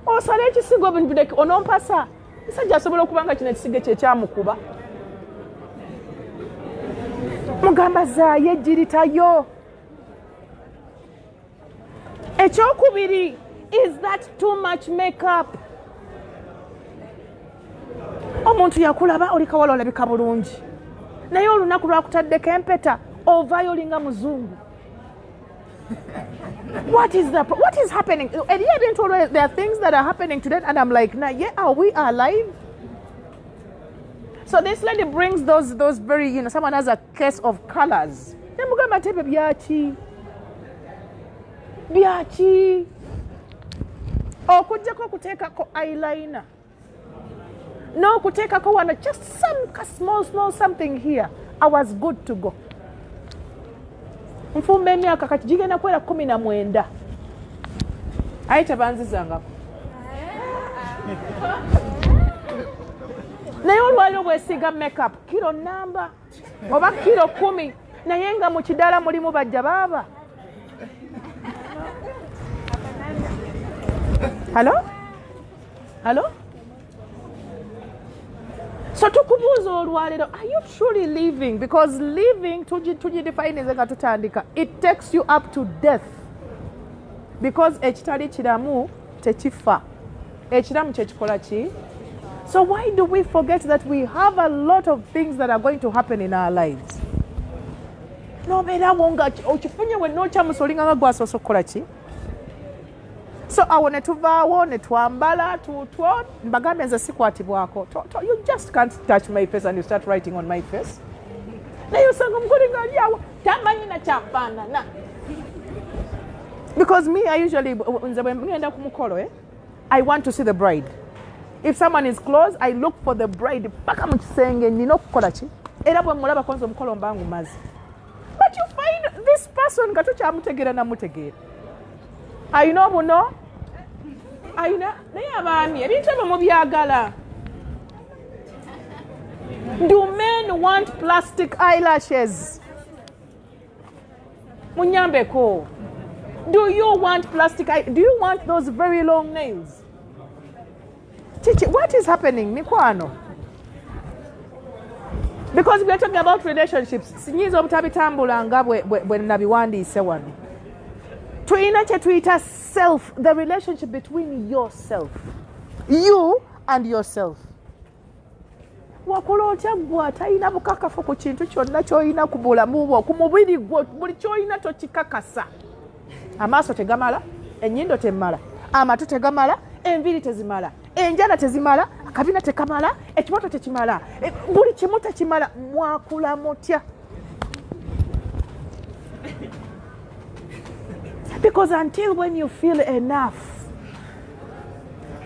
Osala ekisigo onompasa. Musajja asobola okuba nga kino ekisigo kyekyamukuba. Mugamba zaayo ejjiritayo. Ekyokubiri, is that too much makeup? Omuntu yakulaba oli kawala olabika bulungi. Naye olunaku lwakutaddeko empeta ovaayo olinga muzungu. What is happening? There are things that are happening today and I'm like, nah, yeah, are we alive? So this lady brings those very, someone has a case of colors. ne mugamba tebe byaki byaki okujjako okuteekako eyeliner n'okuteekako wano just some small something here. I was good to go. Nfumba emyaka kati gigenda kwera 19 aye tebanzizangako naye olwaliro bwesiiga makeup kilo namba oba kilo 10 naye nga mu kidaala mulimu bajja baaba. Hello? So tukubuuza olwaliro, are you truly living? Because living tugidefine nga tutandika, it takes you up to death. Because ekitali kiramu tekifa. Ekiramu kyekikola ki? So why do we forget that we have a lot of things that are going to happen in our lives? Nobeerawo nga okifunye wenna okyamusolinga nga gwasoose okukola ki? So awo ne tuvaawo ne twambala tutwo mbagambe nze sikwatibwako. You just can't touch my face and you start writing on my face. Naye osanga omugole nga ali awo tamanyi na kyafaanana. Because me, I usually, nze bwe ngenda ku mukolo, I want to see the bride. If someone is close, I look for the bride. Paka mu kisenge nina okukola ki? Era bwe mulaba konza omukolo mbangu mazi. But you find this person nga tokyamutegeera namutegeera. Ayina obuno? Ayina? Naye abaami, ebintu ebyo mubyagala. Do men want plastic eyelashes? Munyambeko. Do you want do you want those very long nails? Chichi, what is happening? Mikwano? Because we are talking about relationships. Sinyiza obutabitambula nga bwe nabiwandiise wano. Tuyina kye tuyita self, the relationship between yourself. You and yourself. Wakola otya gwe atalina bukakafu ku kintu kyonna ky'olina ku bulamu bwo, ku mubiri gwo, buli ky'olina tokikakasa. Amaaso tegamala, ennyindo temala, amatu tegamala, enviiri tezimala, enjala tezimala, akabina tekamala, ekiboto tekimala, buli kimu tekimala. Mwakula mutya? Because until when you feel enough,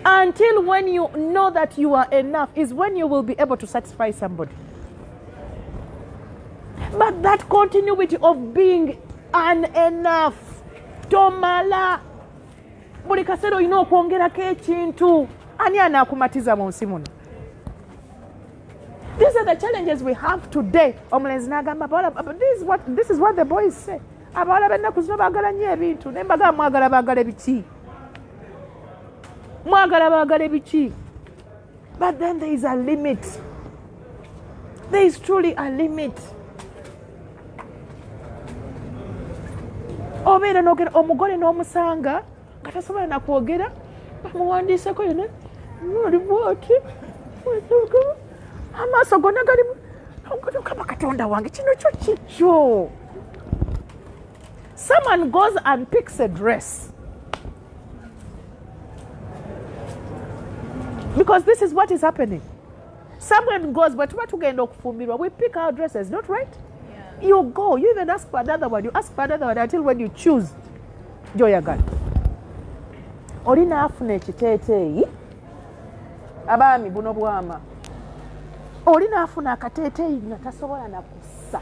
until when you know that you are enough, is when you will be able to satisfy somebody. But that continuity of being unenough, tomala, buli kaseera olina okwongerako ekintu, ani anaakumatiza mu nsi muno? These are the challenges we have today. Omulenzi n'agamba this is what the boys say. Abawala b'ennaku zino baagala nnyo ebintu, naye mbagamba mwagala baagala biki? Mwagala baagala biki? But then there is a limit. There is truly a limit. Obeera n'ogera omugole n'omusanga nga tasobola na kwogera, bamuwandiiseko yonna oli bw'oti, amaaso gonna galimu, Mukama Katonda wange kino kyo kikyo. Someone goes and picks a dress. Because this is what is happening. Someone goes, but what we get we pick our dresses, not right? Yeah. You go, you even ask for another one, you ask for another one until when you choose. Joyagal. Olina afuna ekiteeteeyi, abaami buno bwama. Olina afuna akateeteeyi nga tasobola na kussa.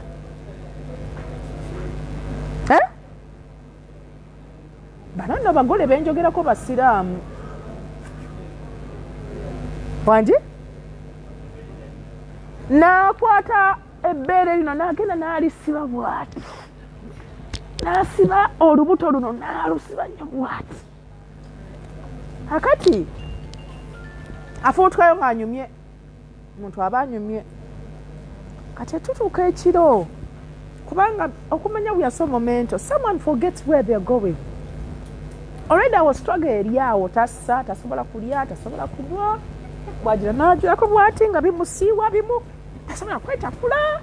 Bano nno bagole benjogerako basiraamu. Wangi? N'akwata ebbeere lino n'agenda n'alisiba bw'ati. N'asiba olubuto luno n'alusiba nnyo bw'ati. Akati afuutukayo ng'anyumye. Omuntu aba anyumye. Kati tutuuka ekiro. Kubanga okumanya we are so momental. Someone forgets where they are going. Already I was struggling eriawo tassa, tasobola kulya, tasobola kunywa. Wagira n'ajulako bw'ati nga bimusiiwa bimu. Tasobola kwetafula.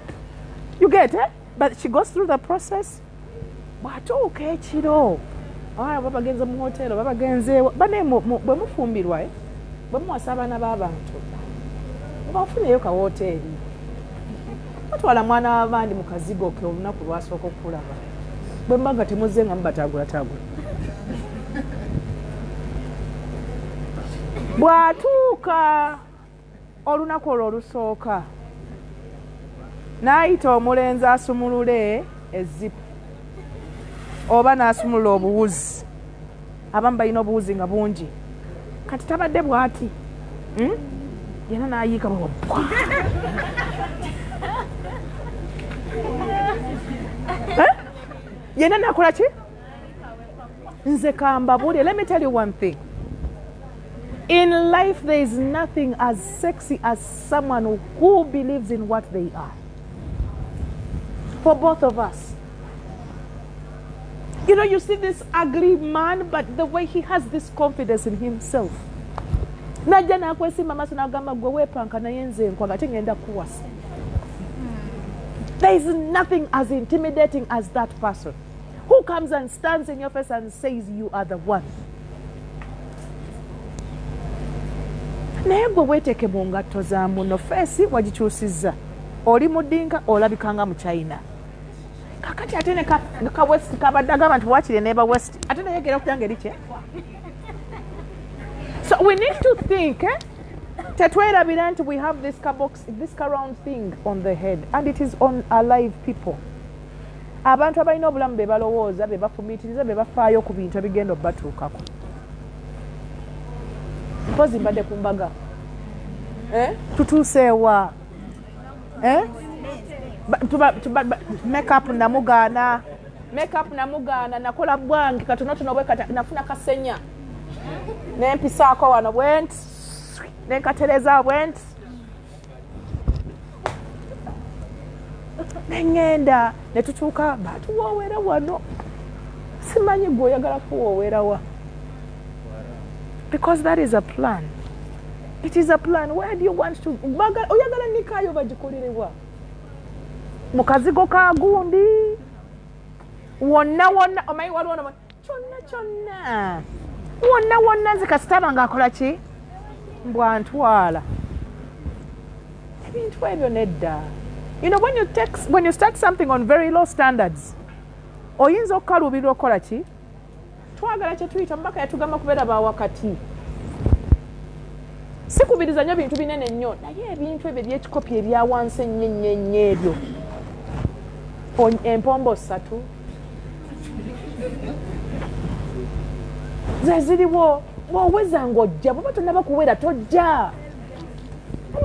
You get it? But she goes through the process. Bw'atuuka ekiro. Baba bagenze mu hotel, baba bagenzeewo. Bane bwe mufumbirwa, bwe muwasa abaana b'abantu. Bafuneyo ka hoteeri. Batwala mwana w'abandi mu kazigo ke olunaku lwasooka okulaba. Bwe mbaga temuzze nga mubatagula. Bw'atuuka olunaku olwo olusooka n'ayita omulenzi asumulule ezzipu oba n'asumulula obuwuzi. Abamu balina obuwuzi nga bungi. Kati tabadde bw'ati. Yena n'ayiika bwe yena n'akola ki? Nze kambabulire. Let me tell you one thing. In life, there is nothing as sexy as someone who believes in what they are. For both of us. You know, you see this ugly man, but the way he has this confidence in himself. Najja n'akwesima amaaso n'agamba gwe weepanka naye nze nkwaga ngenda kuwasa. There is nothing as intimidating as that person who comes and stands in your face and says you are the one. Naye gwe weeteeke mu ngatto za muno feesi wagikyusizza. Oli mudinka olabikanga mu China. Kakati ate ne ka West kabadde agamba nti waakiri neeba West. Ate naye gera okutanga eri kye. So we need to think, Tetwerabira nti we have this round thing on the head, and it is on alive people. Abantu abalina obulamu be balowooza, be bafumiitiriza, be bafaayo ku bintu ebigenda obbatuukako. Mpozi mbadde ku mbaga. Tutuuse wa. Makeup namugaana. Nakola bwange katonotono bwe kata nafuna kasenya. Nempisaako wano bwenti. Nenkatereza bwenti. Nengenda netutuuka batuwoowera wano. Simanyi gwe oyagala kuwoowera wa. Because that is a plan. It is a plan. Where do you want to? Oyagala nikaayo bagikulirewa. Mu kazigo ka gundi. Wonna omanyi waliwo kyonna. Wonna nze kasitaba ng'akola ki? Mbwa ntwala. Ebintu ebyo nedda. You know, when you start something on very low standards, oyinza okukaluubirira okukola ki? Twagala kye tuyita mbaka yatugamba kubeera ba wakati. Sikubiriza nnyo bintu binene nnyo, naye ebintu ebyo ebyekikopi ebya wansi ennyo ebyo. Empombo 3. Ze ziriwo, wooweza ng'ojja, bw'oba tonnaba kuwera tojja.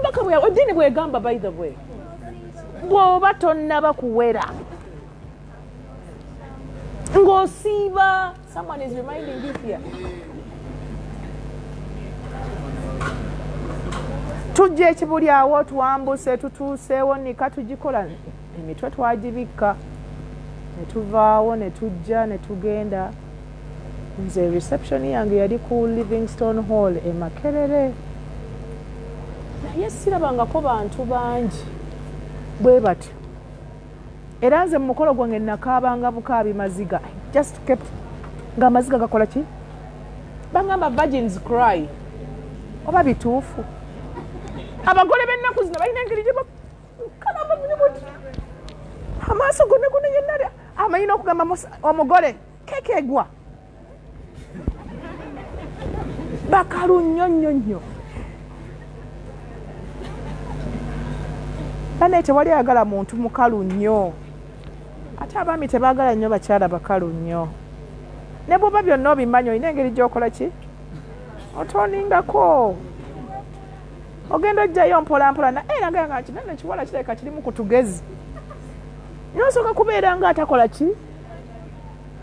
Mbaka bwe eddiini bw'egamba by the way. Bw'oba tonnaba kuwera. Ng'osiiba. Someone is reminding you here. Tujja ekibuli awo tuwambuse tutuuseewo nika tugikola emitwe twagibikka ne tuvaawo ne tujja ne tugenda. Nze reception yange yali ku Livingstone Hall e Makerere. Naye sirabangako bantu bangi bwe batyo. Era nze mu mukolo gwange nakaabanga bukaabi maziga. Just kept nga maziga gakola ki? Bangamba virgins cry. Oba bituufu. Abagole b'ennaku zino balina engeri gye bakalaba buti. Amaaso gonna yenna amayina okugamba omugole keeke egwa. Bakalu nnyo. Bane tewali ayagala muntu mukalu nnyo. Ate abaami tebaagala nnyo bakyala bakalu nnyo. Ne bw'oba byonna obimanyi olina engeri gy'okola ki? Otoningako. Ogenda ojjayo mpolampola era nga kinene ekiwala kireka kirimu ku tugezi. Nosooka kubeera nga atakola ki?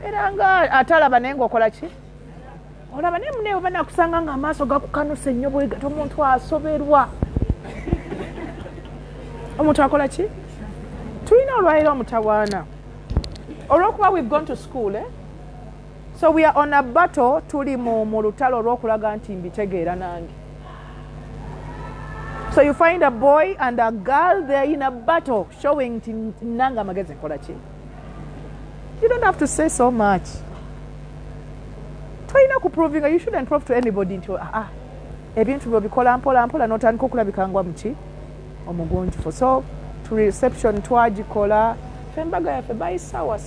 Era nga atalaba naye ng'okola ki? Olaba naye muneewe banakusanga nga amaaso gakukanuse nnyo bwe gato omuntu asoberwa. Omuntu akola ki? Tulina olwaliro omutawaana. Olw'okuba we've gone to school, so we are on a battle tuli mu lutalo olw'okulaga nti mbitegeera nange. So you find a boy and a girl, they're in a battle showing nanga magezi nkola ki. You don't have to say so much. Twalina kuproving, you shouldn't prove to anybody into ebintu byo bikola mpola n'otandika okulabika ngwa muki omugunjufu. So to reception twagikola fembaga yaffe bayisawa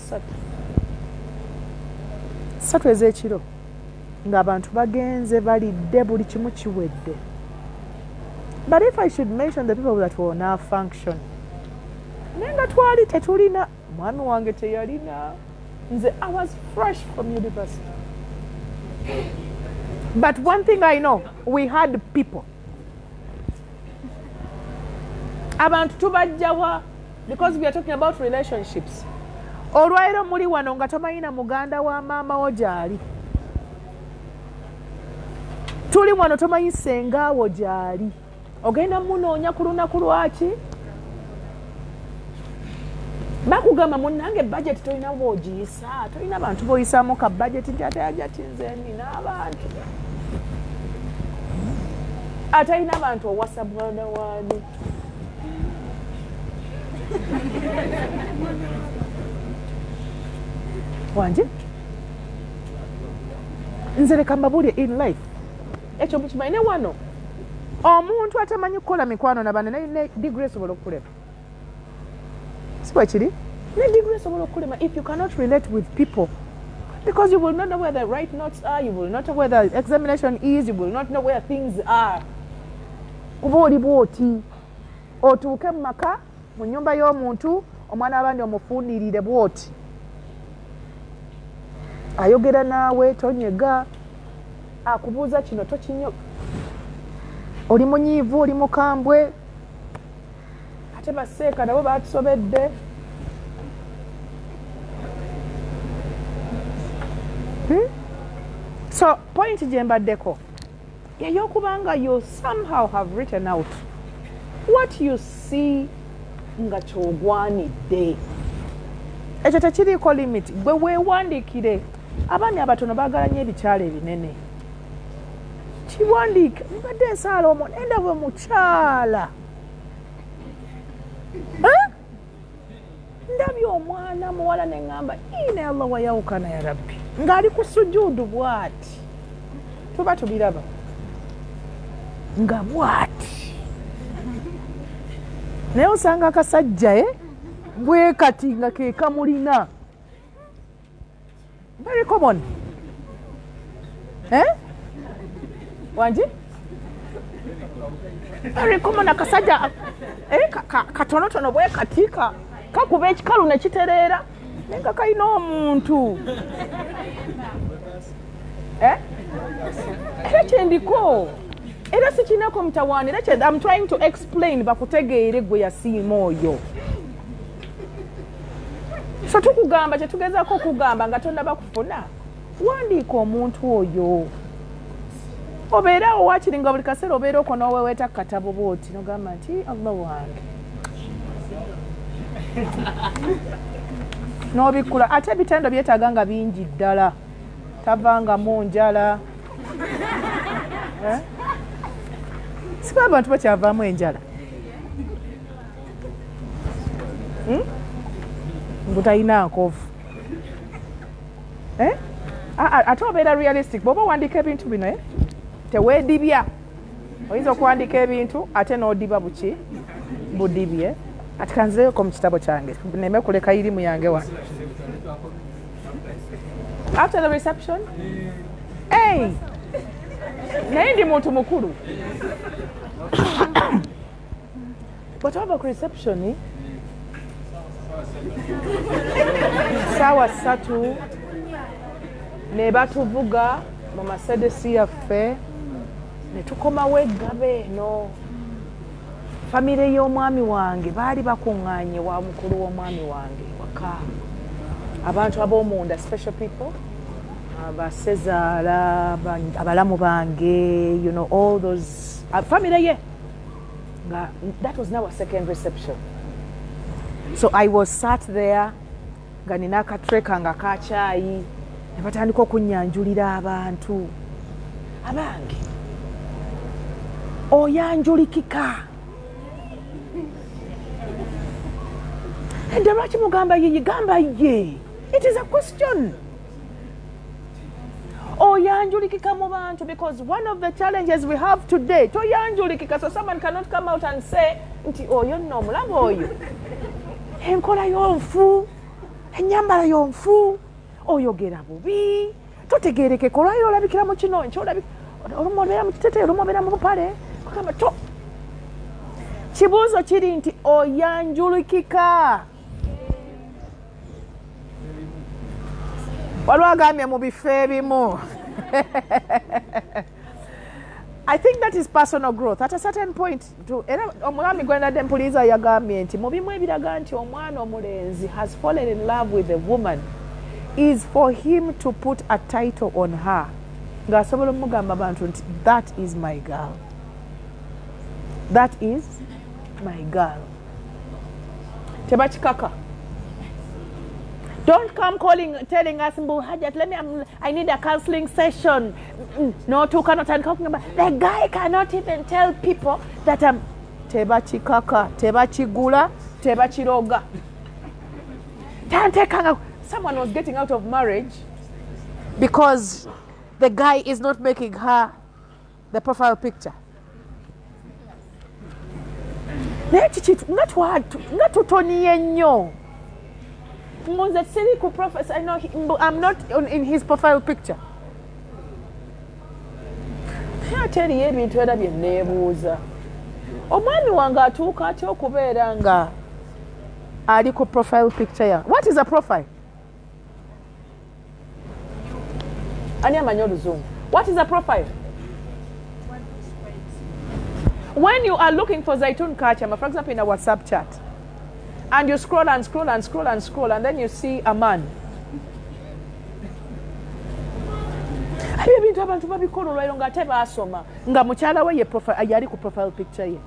3 ez'ekiro ng'abantu bagenze balidde buli kimu kiwedde. But if I should mention the people that were on our function, naye nga twali tetulina, mwami wange teyalina, nze I was fresh from university. But one thing I know, we had people. Abantu tubajjawa, because we are talking about relationships. Olwairo muli wano nga tomayina muganda wa maama wo gyali. Tuli wano tomanyi senga wo gyali. Ogenda munoonya ku lunaku lwaki? Bakugamba munnange budget tolina bw'ogiyisa, tolina bantu b'oyisaamu ka budget nti ate Hajjat nze nina abantu. Ate alina abantu owasa mwana waani. Wanje? Nze leka mbabuulire in life. Ekyo mukimanyi ne wano. Omuntu atamanyi kukola mikwano na banne ne degree esobola okukulema. Si bwe kiri? Ne degree esobola okukulema if you cannot relate with people. Because you will not know where the right notes are, you will not know where the examination is, you will not know where things are. Kuba oli bw'oti. Otuuke mu maka, mu nnyumba y'omuntu, omwana abandi omufuunirire bw'oti. Ayogera naawe tonyega, akubuuza kino tokinyo. Oli munyiivu, oli mukambwe, ate baseeka nabo baatusobedde. So point gye mbaddeko ey'okubanga you somehow have written out what you see nga kyogwanidde. Ekyo tekiriiko limit. Gwe weewandiikire. Abaami abatono baagala nnyo ebikyala ebinene. Kiwandiike mbadde ensaala omwo nendabwe mukyala. Ndabye omwana muwala ne ŋŋamba ine Allah wayawukana ya Rabbi ng'ali ku sujuudu bw'ati. Tuba tubiraba nga bw'ati. Naye osanga akasajja bwe kati nga ke kamulina. Very common. Wanje? Very common akasajja katonotono bwe kati kakuba ekikalu ne kitereera naye nga kalina omuntu. Era kyendiko. Era sikinako mutawaanira I'm trying to explain bakutegeere gwe yasiima oyo. So tukugamba kye tugezaako okugamba nga tonnaba kufuna. Wandiika omuntu oyo. Obeerawo waakiri nga buli kaseera obeera oko n'oweweeta katabo bw'oti n'ogamba nti Allah wange. N'obikkula. Ate ebitendo byetaaga nga bingi ddala. Tavangamu njala. Siba abantu bakyavaamu enjala. Butalina nkovu. Ate obeera realistic. Bw'oba owandiika ebintu bino teweedibya. Oyinza okuwandiika ebintu ate n'odiba buki budibye. Ati kanzireko mu kitabo kyange neme kuleka irimu yange wano. After the reception, naye ndi muntu mukulu. Bw'otaba ku reception saawa 3 ne batuvuga mu masedesi yaffe ne tukomawo eggabe eno. Famire y'omwami wange baali bakuŋŋaanye wa mukulu w'omwami wange waka. Abantu ab'omunda, special people, abasezaala, abalamu bange, you know, all those famire ye. That was now a second reception. So I was sat there nga nina akatreka nga ka chaayi ne batandika okunyanjulira abantu abange. Oyanjulikika. Ende lwaki mugamba ye gamba ye? It is a question. Oyanjulikika mu bantu, because one of the challenges we have today, toyanjulikika, so someone cannot come out and say nti oyo nno omulaba oyo enkola y'onfu ennyambala y'onfu oyogera bubi totegeereke kolwayo olabikira mu kino olumu obeera mu kiteteeyi olumu obeera mu bupale kugamba to kibuuzo kiri nti oyanjulikika waliwo agambye mu bifo ebimu I think that is personal growth at a certain point. Era omwami gwendadde mpuliriza yagambye nti mu bimu ebiraga nti omwana omulenzi has fallen in love with a woman is for him to put a title on her ng'asobola omugamba abantu nti that is my girl, that is my girl. Tebakikaka. Don't come telling us, Hajjat, I need a counseling session. No, two cannot talking about. The guy cannot even tell people that I'm tebachi kaka, tebachi gula, tebachi roga. Someone was getting out of marriage because the guy is not making her the profile picture. Not Tony ennyo. I know I'm not in his profile picture. I tell you ebintu era bye neebuuza. Omwami wange atuuka atya okubeera nga ali ku profile picture ya. What is a profile? Ani amanyi oluzungu? What is a profile? When you are looking for Zaitun Kakyaama, for example, in a WhatsApp chat, and you scroll and scroll and scroll and scroll, and then you see a man. Ebintu abantu babikola olwairo nga ate baasoma nga mukyala we ye profile yali ku profile picture ye.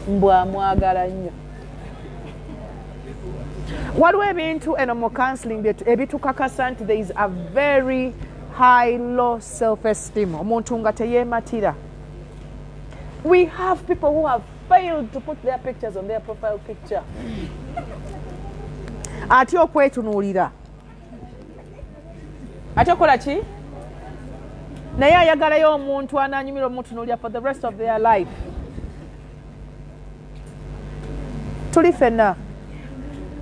Mbwa mwagala nnyo. Waliwo ebintu eno mu counseling ebitukakasa nti there is a very high low self-esteem. Omuntu nga teyeematira. We have people who have failed to put their pictures on their profile picture. Ati okwetunuulira. Ati okola ki? Naye ayagalayo omuntu ananyumira omutunuulira for the rest of their life. Tuli fenna.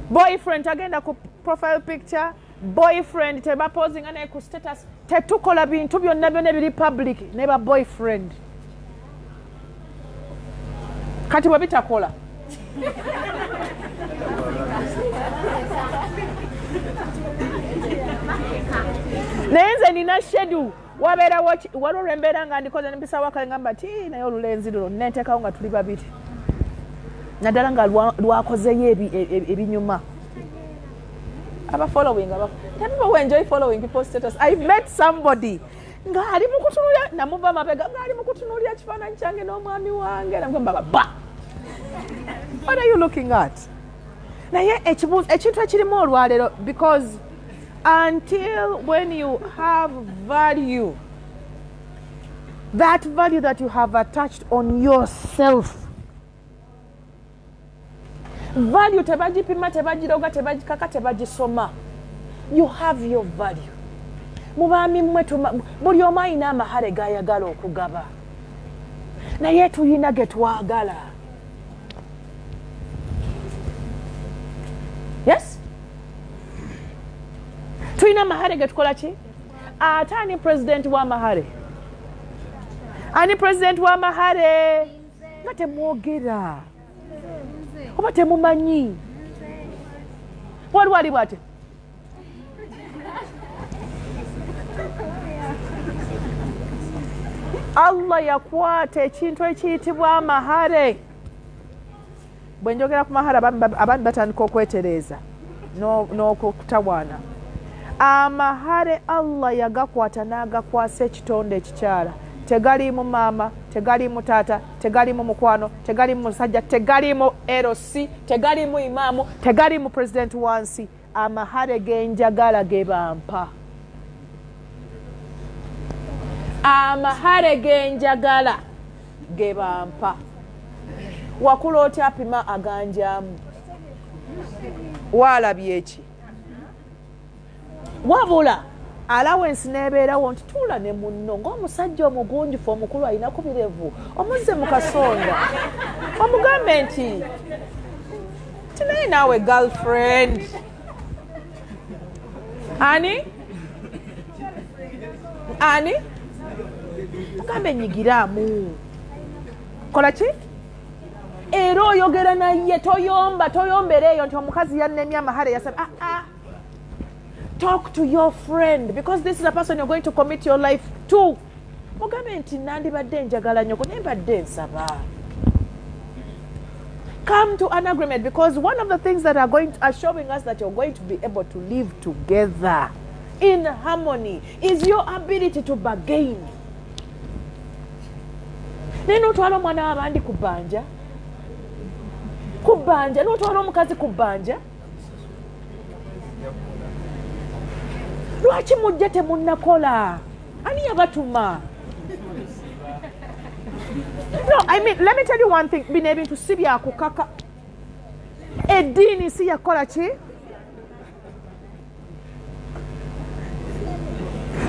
Boyfriend agenda ku profile picture, boyfriend teba posing ane ku status, tetukola bintu byonna biri public neba boyfriend. Kati bwe bitakola. Naye nze nina schedule wabeera waliwo embeera nga ndikoze nempisa wakale ngamba ti naye olulenzi luno nenteekawo nga tuli babiri naddala nga lwakozeyo ebinyuma abafollowing people who enjoy following people's status. I've met somebody nga ali mu kutunuulira namuva mabega nga ali mu kutunuulira kifaananyi kyange n'omwami wange namugamba ba what are you looking at? Naye ekintu ekirimu olwaleero because until when you have value, that value that you have attached on yourself, value tebagipima tebagiroga tebagikaka tebagisoma, you have your value. Mubaami mmwe buli omu alina amahale g'ayagala okugaba naye tulina ge twagala. Yes? Tulina amahale ge tukola ki? Ate ani president w'amahale? Ani president w'amahale? Nga temwogera oba temumanyi? Waliwo ali bw'ati? Allah yakwata ekintu ekiyitibwa amahale. Bwe njogera ku mahale abandi batandika okwetereeza n'okutawaana. Amahale Allah yagakwata n'agakwasa ekitonde ekikyala. Tegaliimu maama, tegaliimu taata, tegaliimu mukwano, tegaliimu musajja, tegaliimu erosi, tegaliimu imaamu, tegaliimu president wansi. Amahale genjagala ge bampa. Amahale genjagala ge bampa. Wakula otya apima aganjamu? Waalabye eki? Wabula allowance nebeerawo nti tuula ne munno ng'omusajja omugunjufu omukulu alina ku birevu omuzze mu kasonda omugambe nti tinaye naawe girlfriend ani mugambe nyigiraamu kola ki era oyogera naye toyombera eyo nti omukazi yannemye amahale yasaba talk to your friend because this is a person you're going to commit your life to. Mugambe nti nandibadde njagala nnyo naye mbadde nsaba. Come to an agreement because one of the things that are showing us that you're going to be able to live together in harmony is your ability to bargain. Neno twala mwana w'abandi kubanja n'otwala omukazi kubanja. Lwaki mujja temunnakola? Ani yabatuma? No, I mean, let me tell you one thing. Bino ebintu si byakukaka. Eddiini si yakola ki?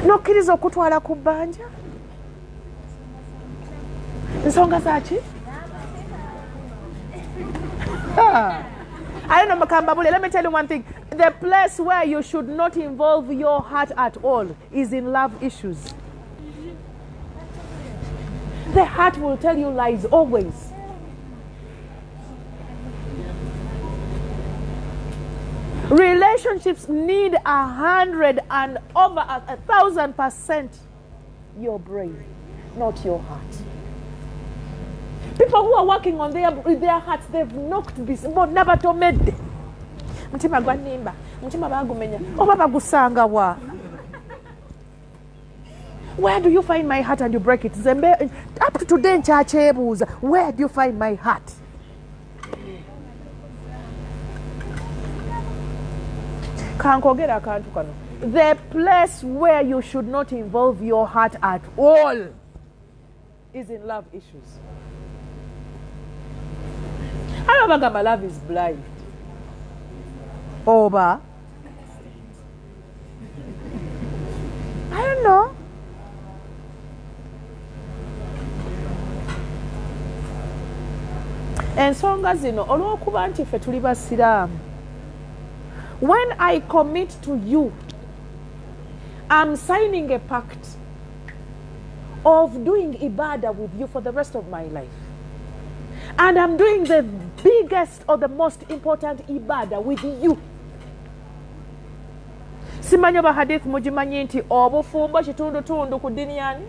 Nokkiriza okutwala ku bbanja? Nsonga zaki? I don't know, Makambabule. Let me tell you one thing. The place where you should not involve your heart at all is in love issues. The heart will tell you lies always. Relationships need 100 and over 1,000% your brain, not your heart. People who are working on their hearts, they've knocked this, but never tomedde. Mutima gwa nimba, mutima bagumenya. Oba bagusanga wa. Where do you find my heart and you break it? Zembe, up to today nchachebuza. Where do you find my heart? Kankogera akantu kano. The place where you should not involve your heart at all is in love issues. I don't know, my love is blind. Oba. I don't know. Ensonga zino olw'okuba nti ffe tuli basiraamu. When I commit to you, I'm signing a pact of doing ibadah with you for the rest of my life. And I'm doing the biggest or the most important ibadah with you. Simanyo ba hadith mujimanyi nti obufumbo kitundu ku dini yani?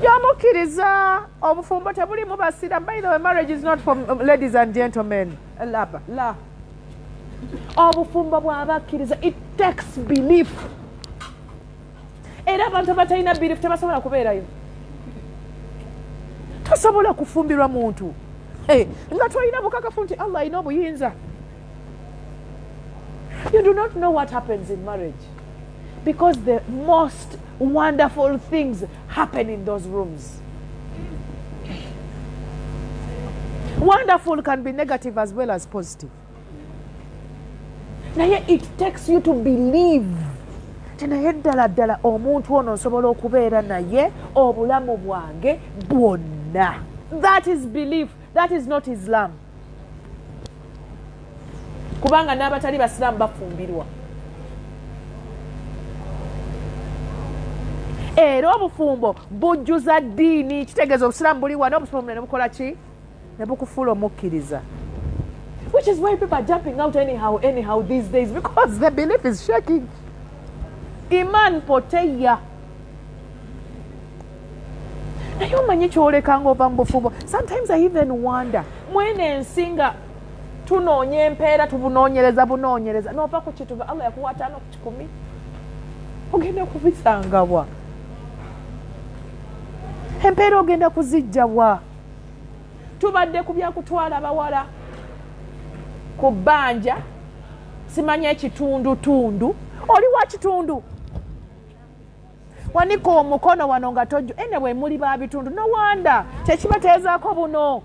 Yamukiriza obufumbo tebuli mu basira. By the way, marriage is not for ladies and gentlemen. La. Obufumbo bw'abakkiriza, it takes belief. Era abantu abatalina belief tebasobola kubeerayo. Tosobola kufumbirwa muntu. Nga tolina bukakafu nti Allah alina obuyinza. You do not know what happens in marriage because the most wonderful things happen in those rooms. Wonderful can be negative as well as positive. Naye it takes you to believe. Naye ddala omuntu ono nsobola okubeera naye obulamu bwange bwonna. That is belief. That is not Islam. Kubanga n'abatali basiraamu bafumbirwa. Era obufumbo bujjuza ddiini. Kitegeeza obusiraamu buli wano obufumbo ne bukola ki? Ne bukufuula omukkiriza. Which is why people are jumping out anyhow these days because the belief is shaking. Iman poteya. Naye omanyi kyolekanga ova mu bufumbo. Sometimes I even wonder mwene ensinga tunoonya empeera tubunoonyereza n'ova ku kituva Allah yakuwa 5 ku 10 ogenda kubisanga wa? Empeera ogenda kuzijja wa? Tubadde ku byakutwala abawala ku bbanja simanya ekitundu oli wa kitundu wanika omukono wano nga tojju anyway muli ba bitundu no wonder kyekibateezaako buno.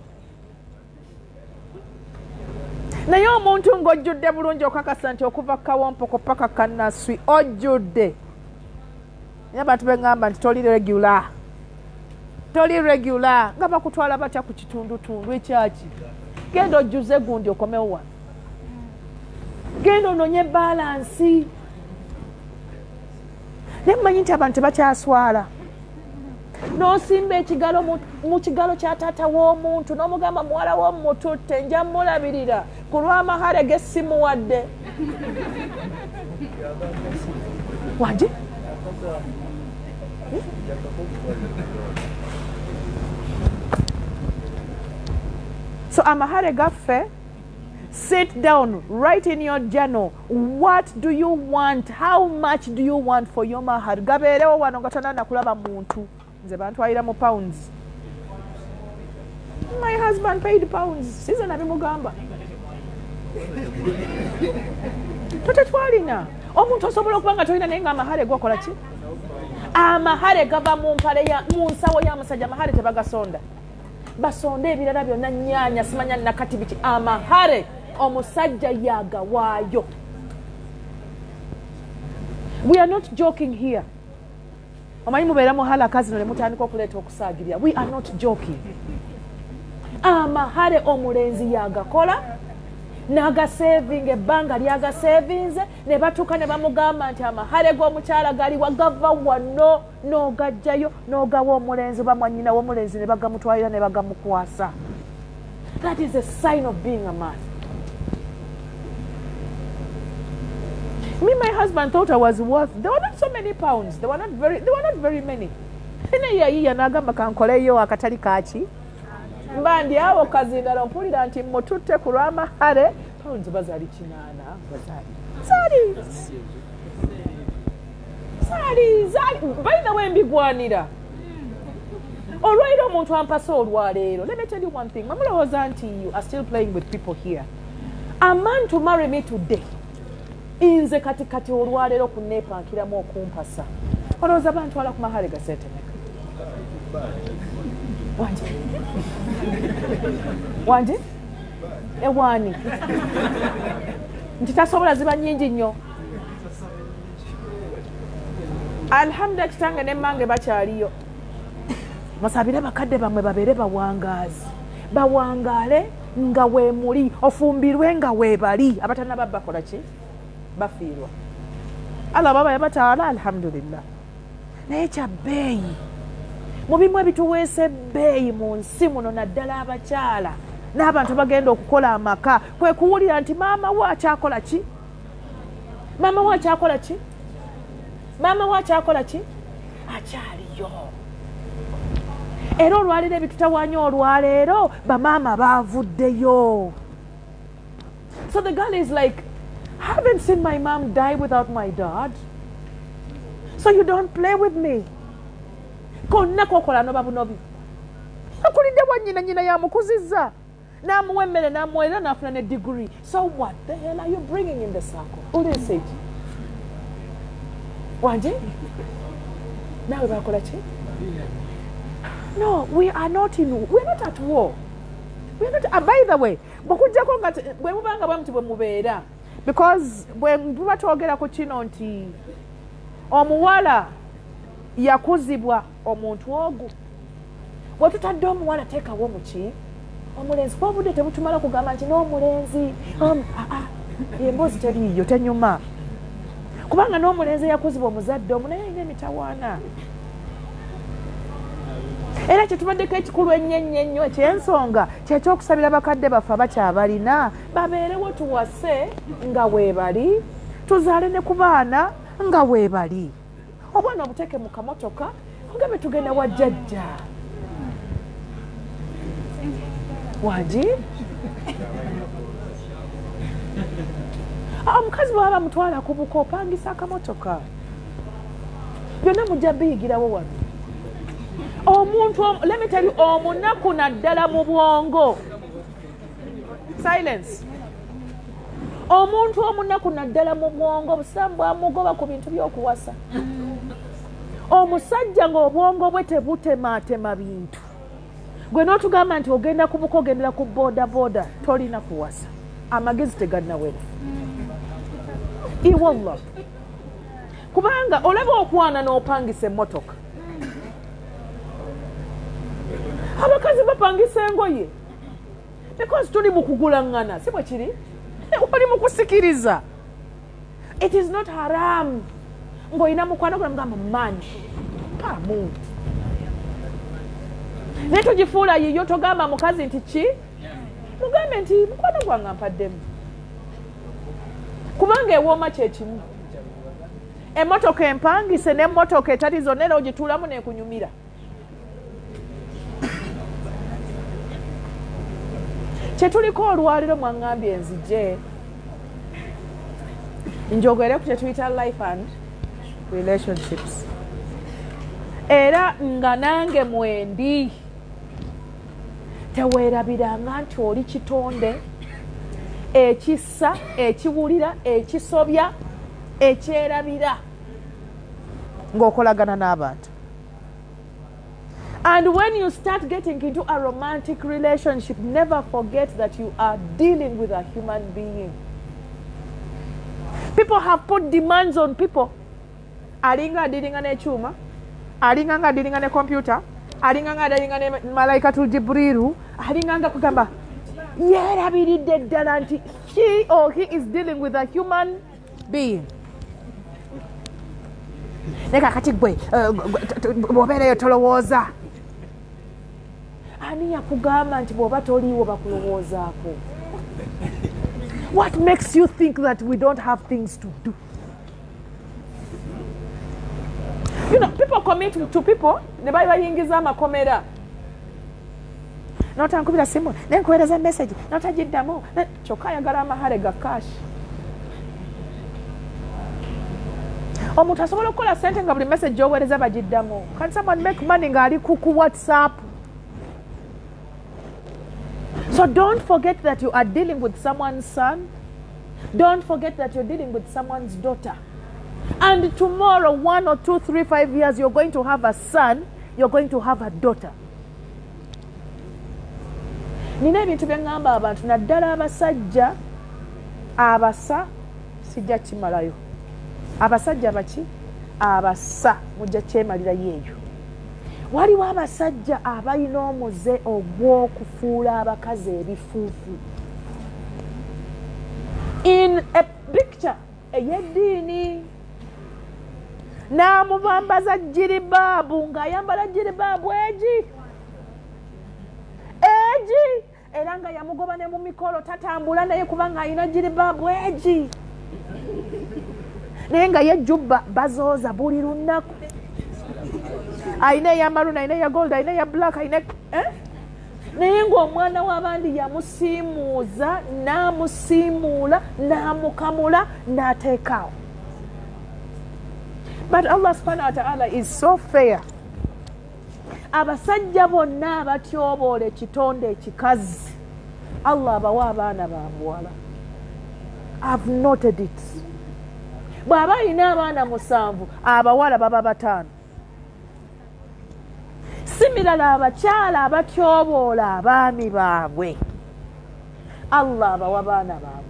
naye omuntu ng'ojjudde bulungi okakasa nti okuva kawompoko paka kanaswi ojjudde naye abantu beŋŋamba nti toli regular nga bakutwala batya ku kitundutundu ekyaki genda ojjuze gundi okomewo wano genda ononye balansi naye mumanyi nti abantu tebakyaswala n'osimba ekigalo mu kigalo kya taata w'omuntu n'omugamba muwala w'omututte nja mulabirira ku lw'amahale g'essimuwadde wanje so amahale gaffe sit down, write in your journal, what do you want, how much do you want for your mahar. Gabeerewo wano nga tonana kulaba muntu nze bantwalira mu pounds. My husband paid pounds. Size nabimugamba. Totetwalina. Omuntu osobola okuba nga tolina naye nga amahale gwakola ki? Amahale gava mu nsawo y'amusajja. Amahale tebagasonda. Basonda ebirala byonna nnyanya simanya nakati biki. Amahale omusajja yagawaayo. We are not joking here. Omanyi mubeera muhala kazino ne mutandika okuleeta okusaagirya. We are not joking. Amahale omulenzi yagakola n'agasevinga ebbanga lyagasevinze ne batuuka ne bamugamba nti amahale g'omukyala gali wagava wano n'ogajjayo n'ogawa omulenzi bamwanyina w'omulenzi ne bagamutwalira ne bagamukwasa. That is a sign of being a man. Me, my husband thought I was worth. There were not so many pounds. They were not very many. Ine nagamba kankoleyo akatali kachi. Mbandi awo kazindala mpulira nti mututte ku lw'amahale pounds bazali 8 Sali. By the way, mbigwanira. Olwairo omuntu ampasa olwaleero. Let me tell you one thing. Mamulowooza nti you are still playing with people here. A man to marry me today. Inze kati olwaleero kunneepankiramu okumpasa. Olowooza bantwala ku mahale gaseetemeka. Wanje? Ewani. Nti tasobola ziba nnyingi nnyo. Alhamdulillah kitange ne mmange bakyaliyo. Musabire bakadde bamwe babeere bawangaazi. Bawangaale nga weemuli, ofumbirwe nga weebali. Abatanaba bakola ki? Bafiirwa. Allah baba yabataala alhamdulillah. Naye kya bbeeyi. Mu bimu ebituweesa ebbeeyi mu nsi muno naddala abakyala n'abantu bagenda okukola amaka kwe kuwulira nti maama we akyakola ki? Akyaliyo. Era olwaleero ebitutawaanya olwaleero bamaama baavuddeyo. So the girl is like, I haven't seen my mom die without my dad. So you don't play with me. Konna kokola noba bunobi. Akulidde wanyina yamukuzizza. N'amuwa emmere n'amuweera n'afuna ne degree. So what the hell are you bringing in the circle? Who is it? Wanje? Nawe bakola ki? No, we're not at war. We're not, by the way, bwekujjako nga bwe mubanga bwe muti bwe mubeera. Because bwe muba twogera ku kino nti omuwala yakuzibwa omuntu ogwo. Bwe tutadde omuwala teekawo muki? Omulenzi kwobudde tebutumala kugamba nti n'omulenzi emboozi teriiyo tenyuma. Kubanga n'omulenzi yakuzibwa omuzadde omunaye alina emitawaana. Era kyetubaddeko ekikulu ennyo eky'ensonga kyekyokusabira bakadde baffe abakyabalina babeerewo tuwase nga weebali, tuzaale ne ku baana nga weebali. Obwana obuteeke mu kamotoka ogambe tugenda wa jjajja. Wangi? Omukazi bw'aba mutwala ku buko opangisa akamotoka. Byonna mujja biyigirawo wano. Omuntu, let me tell you, omunaku naddala mu bwongo. Silence. Omuntu omunaku naddala mu bwongo obusambu amugoba ku bintu by'okuwasa. Omusajja ng'obwongo bwe tebutemaatema bintu. Gwe n'otugamba nti ogenda ku buko ogendera ku boda tolina kuwasa. amagezi teganawera. Iwallah. Kubanga olaba okwana n'opangisa emmotoka. Abakazi bapangisa engoye. Because tuli mu kugulangana, si bwe kiri? Oli mu kusikiriza. It is not haram. Ng'olina mukwano gwe mugamba manyi. Pamu. Ne togifuula yiyo togamba mukazi nti ki? Mugambe nti mukwano gwange ampaddemu. Kubanga ewooma kye kimu. Emmotoka empangise n'emmotoka etali zonna era ogituulamu n'ekunyumira. Kye tuliko olwaliro mwaŋŋambye enzije njogere ku kye tuyita life and relationships. Era nga nange mwendi teweerabiranga nti oli kitonde ekissa, ekiwulira, ekisobya, ekyerabira ng'okolagana n'abantu. And when you start getting into a romantic relationship, never forget that you are dealing with a human being. People have put demands on people. Alinga adilinga ne chuma, alinga nga adilinga ne computer, alinga nga adilinga ne malaikatul Jibrilu, alinga nga kugamba yerabiridde ddala nti she or he is dealing with a human being. Neka kati gwe bw'obeereyo tolowooza. Ani yakugamba nti bw'oba toliiwo bakulowoozaako? What makes you think that we don't have things to do? You know, people commit to people, ne bayingiza amakomera. N'otankubira simu, ne nkuweereza message, n'otagiddamu, kyokka ayagala amahale ga cash. Omuntu asobola okukola ssente nga buli message gy'oweereza bagiddamu. Can someone make money ng'ali ku WhatsApp? So don't forget that you are dealing with someone's son. Don't forget that you're dealing with someone's daughter. And tomorrow, 1 or 2, 3, 5 years, you're going to have a son, you're going to have a daughter. Nina ebintu bye ngamba abantu naddala abasajja abasa sijja kimalayo. Abasajja baki? Abasa mujja kyemalira yeeyo. Waliwo abasajja abalina omuze ogw'okufuula abakazi ebifuufu. In a picture ey'eddiini n'amubambaza jiribaabu ng'ayambala jiribaabu egi era nga yamugoba ne mu mikolo tatambula naye kubanga alina jiribaabu egi naye nga yejjubba bazooza buli lunaku. Ayina eya maroon, ayina eya gold, ayina eya black, ayina naye ng'omwana w'abandi yamusiimuuza n'amusiimuula n'amukamula n'ateekaawo. But Allah subhanahu wa ta'ala is so fair. Abasajja bonna abatyoboola ekitonde ekikazi Allah abawa abaana ba buwala. I've noted it. Bw'aba alina abaana 7 abawala baba 5. Simirala abakyala abatyoboola abaami baabwe Allah abawa abaana baabwe.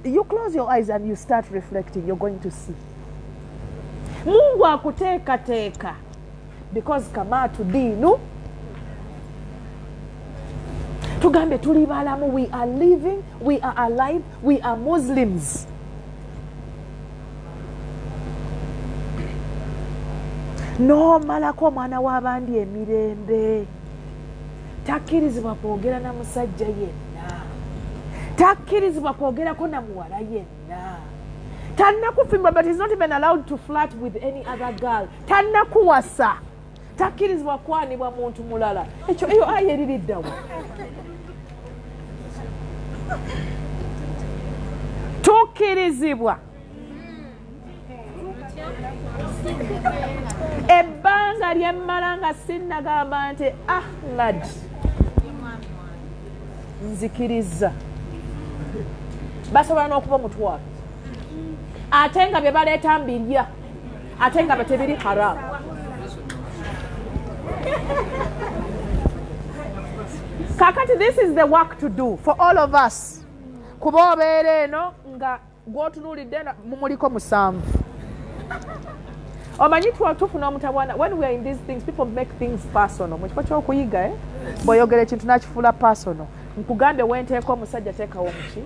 You close your eyes and you start reflecting, you're going to see. Mungu akuteekateeka because kama tudiinu tugambe tuli balamu, we are living, we are alive, we are Muslims. N'omalako omwana w'abandi emirembe takkirizibwa kwogera na musajja yenna, takkirizibwa kwogerako na muwala yenna, tannakufimba, but he's not even allowed to flirt with any other girl, tannakuwasa, takkirizibwa kwanibwa muntu mulala. Eyo aya eririddawo. Tukkirizibwa ebbanga lyemmala nga sinnagamba nti Ahmad nzikiriza, basobola n'okuba omutwalo ate nga bye baleeta mbirya ate nga betebiri haramu. Kakati, this is the work to do for all of us. Kuba obeera eno nga gw'otunuulidde mumuliko musanvu. Omanyi tufuna omutawaana. When we are in these things, people make things personal. Mu kifo ky'okuyiga, bw'oyogera ekintu n'akifuula personal. Nkugambe wenteeka omusajja teekawo muki.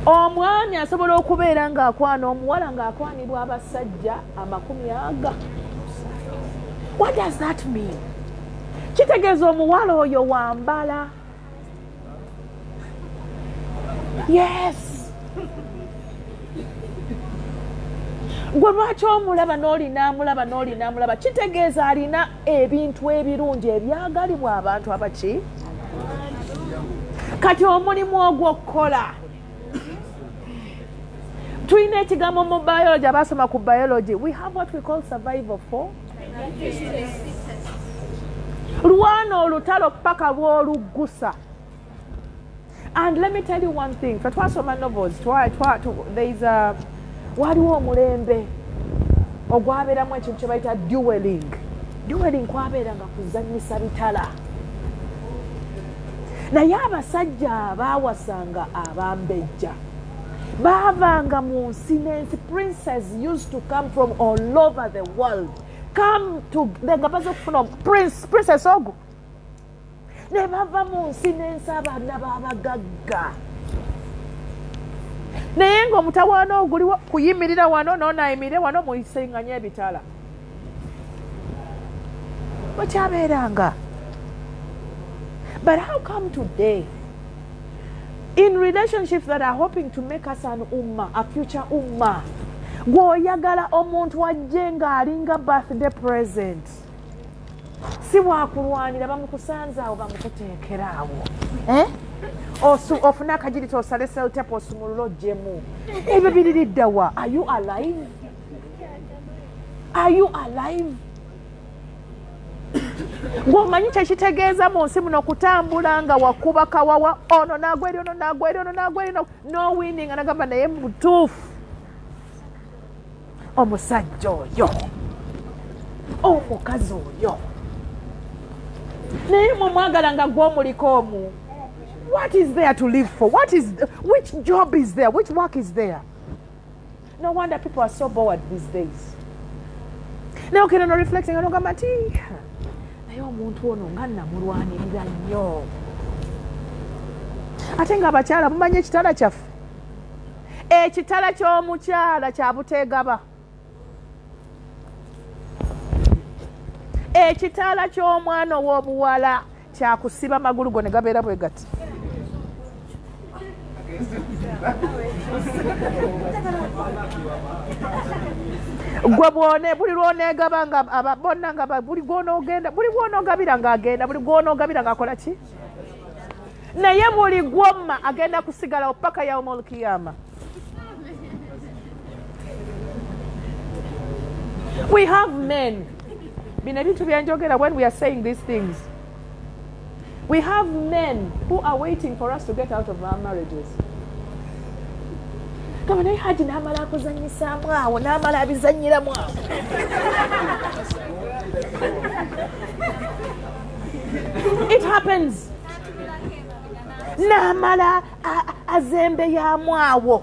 Omwami asobola okubeera ng'akwana omuwala ng'akwanibwa abasajja 40. What does that mean? Kitegeeza omuwala oyo wambala. Yes. Gwe lwaki omulaba n'olinaamulaba kitegeeza alina ebintu ebirungi ebyagalibwa abantu abaki. Kati omulimu ogw'okukola tulina ekigambo mu biology, abasoma ku biology, we have what we call survival for. Lwana olutalo paka lw'oluggusa. And let me tell you one thing. For twasoma novels, there is a waliwo omulembe ogwabeeramu ekintu kye bayita dueling. Dueling kwabeeranga kuzannyisa bitala. Naye abasajja abaawasanga abambejja baavanga mu nsi n'ensi. Princes used to come from all over the world. Come to the gabazo from princess ogu. Ne bava mu nsi n'ensi abaana b'abagagga. Naye ng'omutawaana oguliwo kuyimirira wano n'onaayimirire wano muyisenganya ebitala. Bwekyabeeranga. But how come today, in relationships that are hoping to make us an ummah, a future ummah, gw'oyagala omuntu wajje ng'alinga birthday present, si bwakulwanira bamukusanze awo bamukuteekera awo. Ofuna akagiriti osale seltepo osumulula oggyemu. Ebyo biriridde wa? Are you alive? Are you alive? Ng'omanyi kyekitegeeza mu nsi muno kutambula nga wakuba kawawa, ono n'agweri, ono n'agweri, ono n'agweri, no winning, anagamba naye mutuufu omusajja oyo, omukazi oyo, naye mumwagala nga gw'omuliko omu. What is there to live for? Which job is there? Which work is there? No wonder people are so bored these days. Now okay, no reflecting on Ogamati. Naye omuntu ono nga namulwanirira nnyo. Ate nga abakyala mumanyi ekitala kyaffe. Ekitala ky'omukyala kya buteegaba. Ekitala ky'omwana ow'obuwala kya kusiba magulu go ne gabeera bwe gati. Gwe bwone buli lw'oneegaba nga bonna nga buli gw'onoogenda, buli gw'onoogabira ng'agenda, buli gw'onoogabira ng'akola ki? Naye buli gw'omma agenda kusigalawo paka yaumul kiyama. We have men. Bino ebintu byenjogera when we are saying these things. We have men who are waiting for us to get out of our marriages. Kama naye Haji n'amala akuzannyisaamu awo n'amala abizannyiramu awo. It happens. N'amala azembeyaamu awo.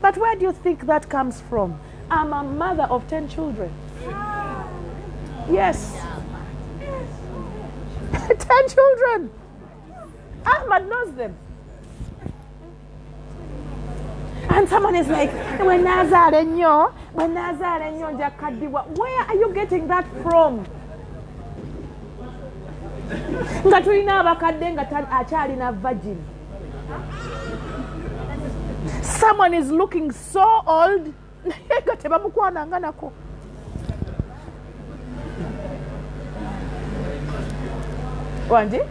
But where do you think that comes from? I'm a mother of 10 children. Yes. 10 children. Ahmad knows them. And someone is like, when Nazare nyo jakadiwa. Where are you getting that from? Nga tulina abakadde nga akyali na virgin. Someone is looking so old. Nga tebamukwananga nako. Wanji?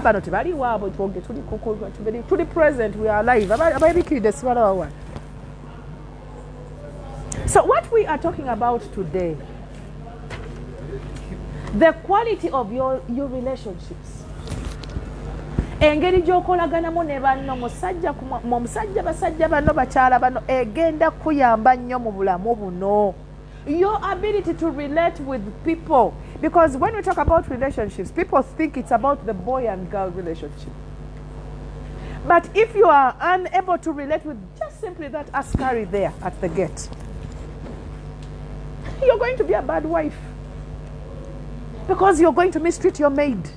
Bano tebali waabo twoge tuli present, we are alive. Abayibikiride sibala wawa. So what we are talking about today, the quality of your relationships. Engeri gy'okolaganamu ne banno musajja basajja bano bakyala bano egenda kuyamba nnyo mu bulamu buno. Your ability to relate with people. Because when we talk about relationships, people think it's about the boy and girl relationship. But if you are unable to relate with just simply that askari there at the gate, you're going to be a bad wife. Because you're going to mistreat your maid.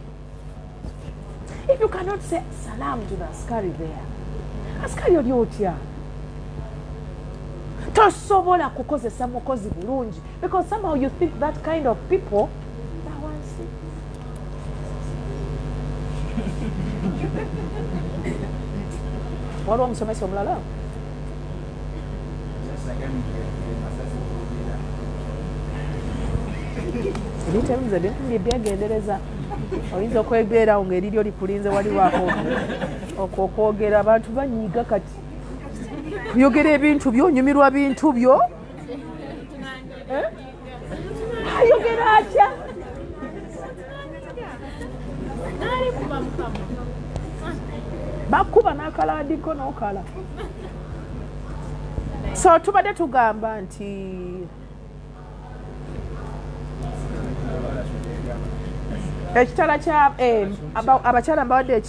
If you cannot say salam to the askari there, askari olyotia. Tosobola kukozesa mukozi bulungi. Because somehow you think that kind of people, waliwo omusomesa omulala ebitemuze byegendereza oyinza okwegeerawo ng'eriryo likulinze waliwo okwogera abantu banyiiga kati yogera ebintu byo onyumirwa bintu byo ayogera atya bakuba n'akalandiko n'okala. So tubadde tugamba nti ekitala kya abakyala mbawadde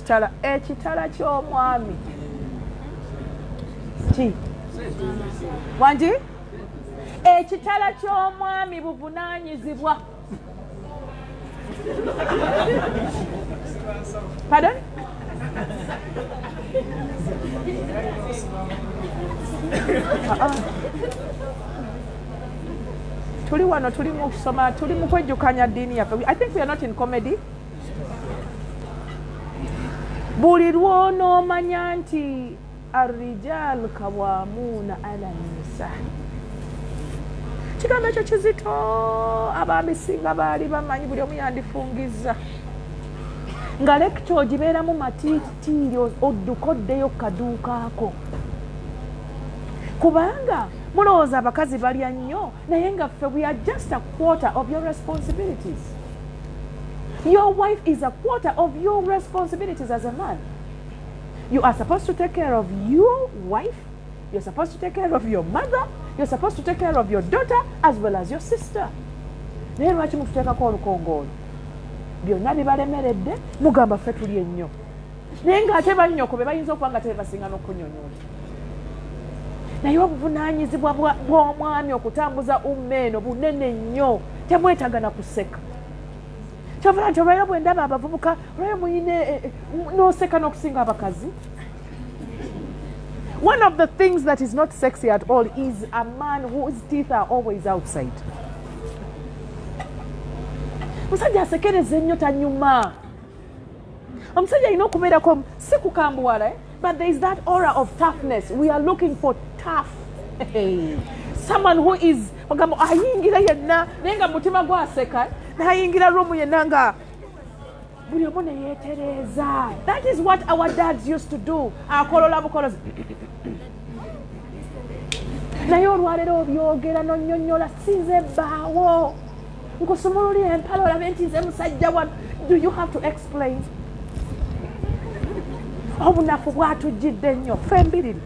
ekitala ky'omwami ki wangi ekitala ky'omwami buvunaanyizibwa. Pardon? Tuli wano tuli mu kusoma tuli mu kwejjukanya ddiini yaffe. I think we are not in comedy. Buli lw'onoomanya nti arrijal kawamuuna ala nisa, kigambo ekyo kizito. Abaami singa baali bamanyi buli omu yandifungiza nga lekito ogibeeramu matiitiri odduka oddeyo kaduukaako, kubanga mulowooza abakazi balya nnyo naye nga ffe we are just a quarter of your responsibilities. Your wife is a quarter of your responsibilities as a man. You are supposed to take care of your wife, you're supposed to take care of your mother, you're supposed to take care of your daughter as well as your sister. Naye lwaki mututeekako olukongoolo? Byonna bibalemeredde mugamba ffe tuli ennyo, naye ng'ate bannyoko be bayinza okuba nga tebasinga n'okunyonyola. Naye obuvunaanyizibwa bw'omwami okutambuza ummeeno bunene nnyo, temwetaaga na kuseka. Kyova nti olwayo bwe ndaba abavubuka olwayo muyine n'oseka n'okusinga abakazi. One of the things that is not sexy at all is a man whose teeth are always outside. Omusajja asekereza ennyo tanyuma. Omusajja alina okubeerako si kukambuwala, but there is that aura of toughness. We are looking for tough. Someone who is ogamba ayingira yenna naye nga mutima gwaseka, n'ayingira rumu yenna nga buli omu ne yeetereeza. That is what our dads used to do. Akolola bukolozi. Naye olwaleero obyogera n'onnyonnyola sinze bbaawo. Nkusumululi empala olabe nti nze musajja wano. Do you have to explain? Obunafu bwatujjidde nnyo ffe mbiriri.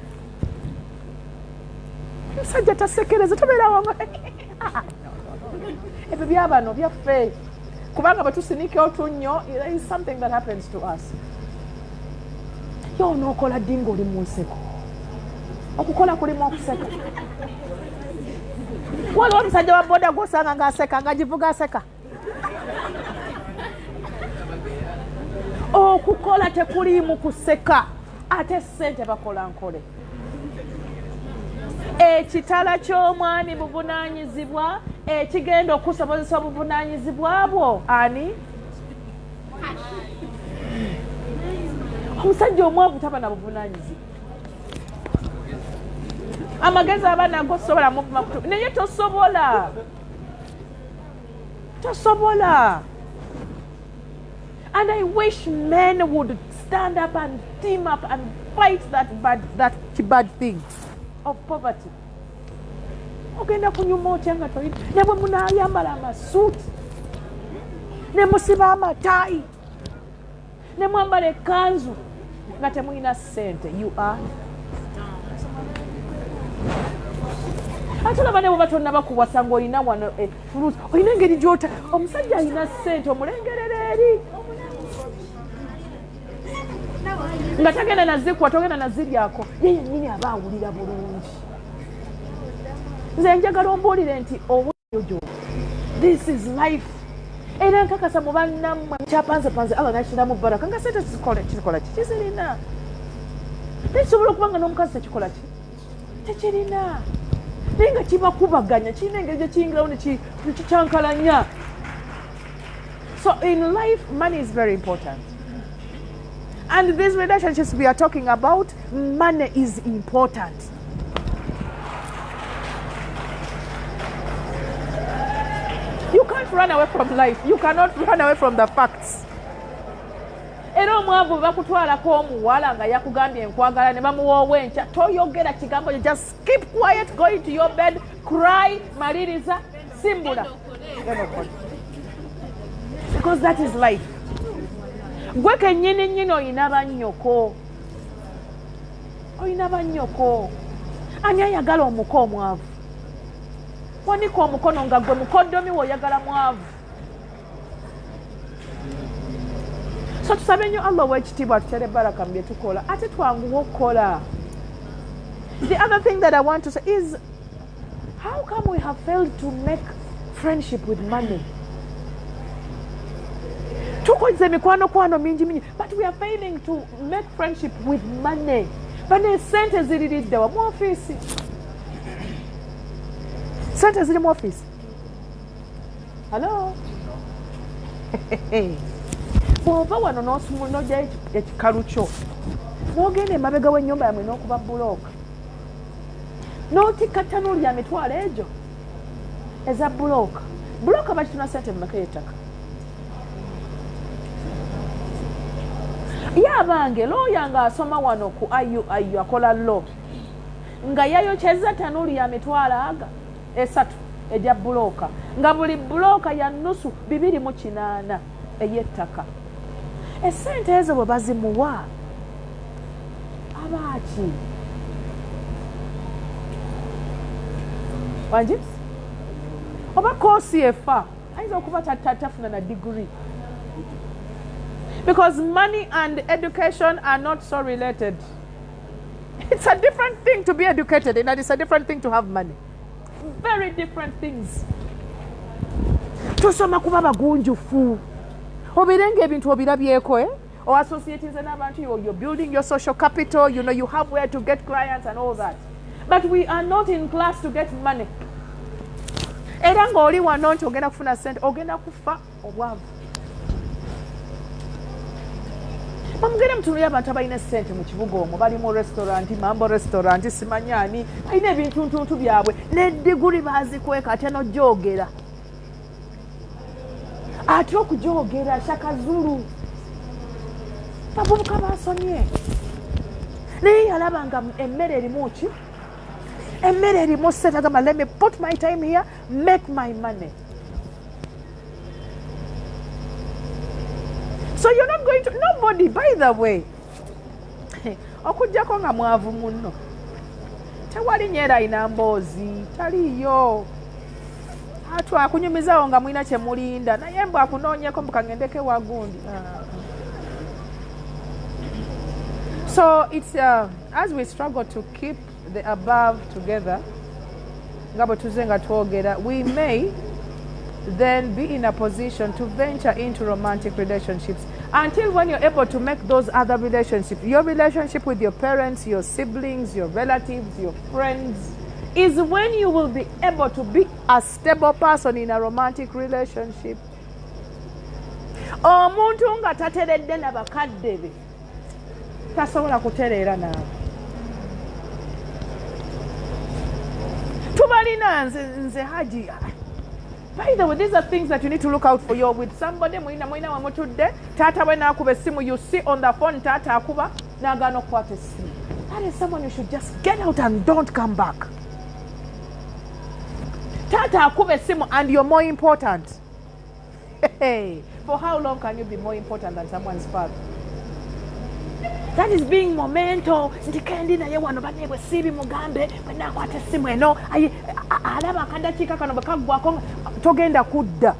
Musajja tasekereza tobeerawo nga ebyo byabano byaffe, kubanga bwe tusinika otunnyo, there is something that happens to us. Yo onookola ddi ng'oli mu nseko? Okukola kulimu okuseka. Waliwo omusajja wa boda gw'osanga ng'aseka ng'agivuga aseka. Okukola tekulimu kuseka, ate ssente bakola nkole. Ekitala ky'omwami buvunaanyizibwa, ekigenda okusobozesa obuvunaanyizibwa bwo ani? Omusajja omwavu taba na buvunaanyizibwa. Amagezi abaana gosobola muvuma kutu naye tosobola. And I wish men would stand up and team up and fight that bad thing of poverty. Ogenda kunyuma otya nga toyina ne bwe munaayambala amasuuti ne musiba amataayi ne mwambala ekkanzu nga temulina ssente. You are Atulaba ne bwe tonna bakuwasa ng'olina wano fruit olina engeri gy'ota omusajja alina ssente omulengerera eri nga tagenda nazikuwa togenda naziryako ye yennyini aba awulira bulungi. Nze njagala ombuulire nti obwojo this is life era nkakasa mu bannammwe kyapanzepanze Allah nakiramu baraka nga sente kikola ki kizirina tekisobola okuba nga n'omukazi tekikola ki tekirina naye nga kibakubaganya kirina engeri gye kiyingirawo nekikyankalanya. So in life money is very important. And these relationships we are talking about, money is important. You can't run away from life. You cannot run away from the facts. Era omwavu bakutwalako omuwala nga yakugambye enkwagala ne bamuwoowa enkya toyogera kigambo kyo, just keep quiet, go into your bed, cry, maliriza, simbula. Because that is life. Gwe kennyini nnyini oyina bannyoko ani ayagala omuko omwavu? Wanika omukono nga gwe mukoddomi woyagala mwavu. So tusabe nnyo Allah w'ekitiibwa tutere baraka mu bye tukola ate twanguwa okukola. The other thing that I want to say is how come we have failed to make friendship with money? Tukoze mikwano mingi but we are failing to make friendship with money. Bane sente ziririddewa mu office. Sente ziri mu office. Hello? Bw'ova wano n'ojja ekikalu kyo n'ogenda emabega w'ennyumba yamwe n'okuba bulooka n'otikka ttanuulu ya mitwalo egyo eza bulooka bakituna sente mu maka y'ettaka. Yabange looya nga asoma wano ku ayu akola lo nga yayokyeza ttanuulu ya mitwalo esatu ejja bulooka nga buli bulooka ya nusu 280 ey'ettaka. Esente ezo bwe bazimuwa abaaki wangi oba koosi efa ayinza okuba tatafuna na degree, because money and education are not so related. It's a different thing to be educated and it's a different thing to have money. Very different things. Tusoma kuba bagunjufu obirenge ebintu obirabyeko or associating n'abantu, you're building your social capital, you know, you have where to get clients and all that, but we are not in class to get money. Era ng'oli wano nti ogenda kufuna sente ogenda kufa obwavu. Bamugenda mutunulira abantu abalina sente mu kibuga omwo bali mu restaurant, mambo restaurant, simanyani balina ebintuntuntu byabwe n'eddiguli bazikweka ate n'ojjoogera ate okujoogera shakazulu bavubuka basomye naye yalaba nga emmere erimu ki emmere erimu sente agamba let me put my time here, make my money. So you're not going to, nobody, by the way, okujjako nga mwavu munno tewali nyeera ina mboozi taliyo akunyumizawo nga mulina kye mulinda naye mbw akunoonyeko mbukangendeke wagundi. So it's as we struggle to keep the above together nga bwe tuze nga twogera, we may then be in a position to venture into romantic relationships. Until when you're able to make those other relationships, your relationship with your parents, your siblings, your relatives, your friends, is when you will be able to be a stable person in a romantic relationship. Omuntu nga tateredde na bakadde be tasobola kutereera naawe. Tubalina nze Haji. By the way, these are things that you need to look out for. You're with somebody, mwina wamutudde, tata we nakuba esimu, you see on the phone, tata akuba, nagano kwata esimu. That is someone you should just get out and don't come back. Tata akuba esimu and you're more important. Hey, for how long can you be more important than someone's father? That is being momento. Nti kendi naye wano banebwe sibi mugambe bwena akwata essimu eno alaba akadakiika kano bwekaggwako togenda kudda.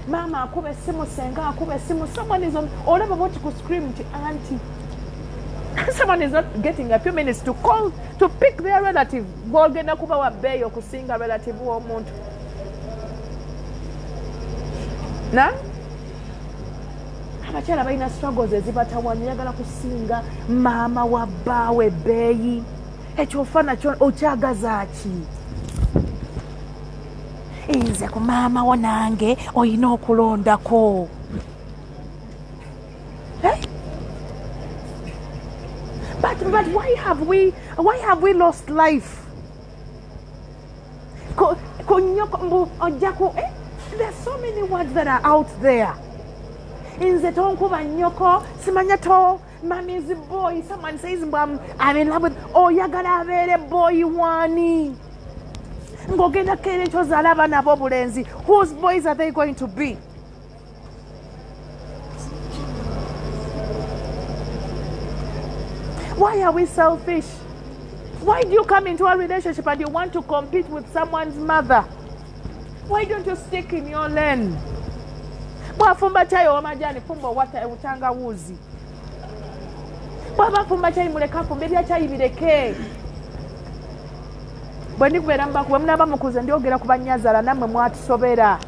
Mama akuba essimu, senga akuba essimu, someone is on olaba boti ku scream nti auntie. Someone is not getting a few minutes to call to pick their relative. Bwogenda kuba wa bbeeyi okusinga relative w'omuntu. Na? Abakyala balina struggles ezibatawaanya, oyagala kusinga maama wa bbaawe ebbeeyi. Ekyo ofa nakyo okyagaza ki? Nze ku maama wo nange olina okulondako. But why have we lost life? There's so many words that are out there. Inze tonkuba nyoko, simanya to, mommy is a boy. Someone says, I'm in love with, oyagala abeere boy wani. Ngogenda kere kyozala abaana b'obulenzi. Whose boys are they going to be? Why are we selfish? Why do you come into a relationship and you want to compete with someone's mother? Why don't you stick in your lane? Bwafumba chai wamajani fumba wata utangawuzi. Bwaba fumba chai muleka fumba bya chai bireke. Bwani kubera mbaku mnaba mukuze ndiogera kubanyazala namwe mwatusobera.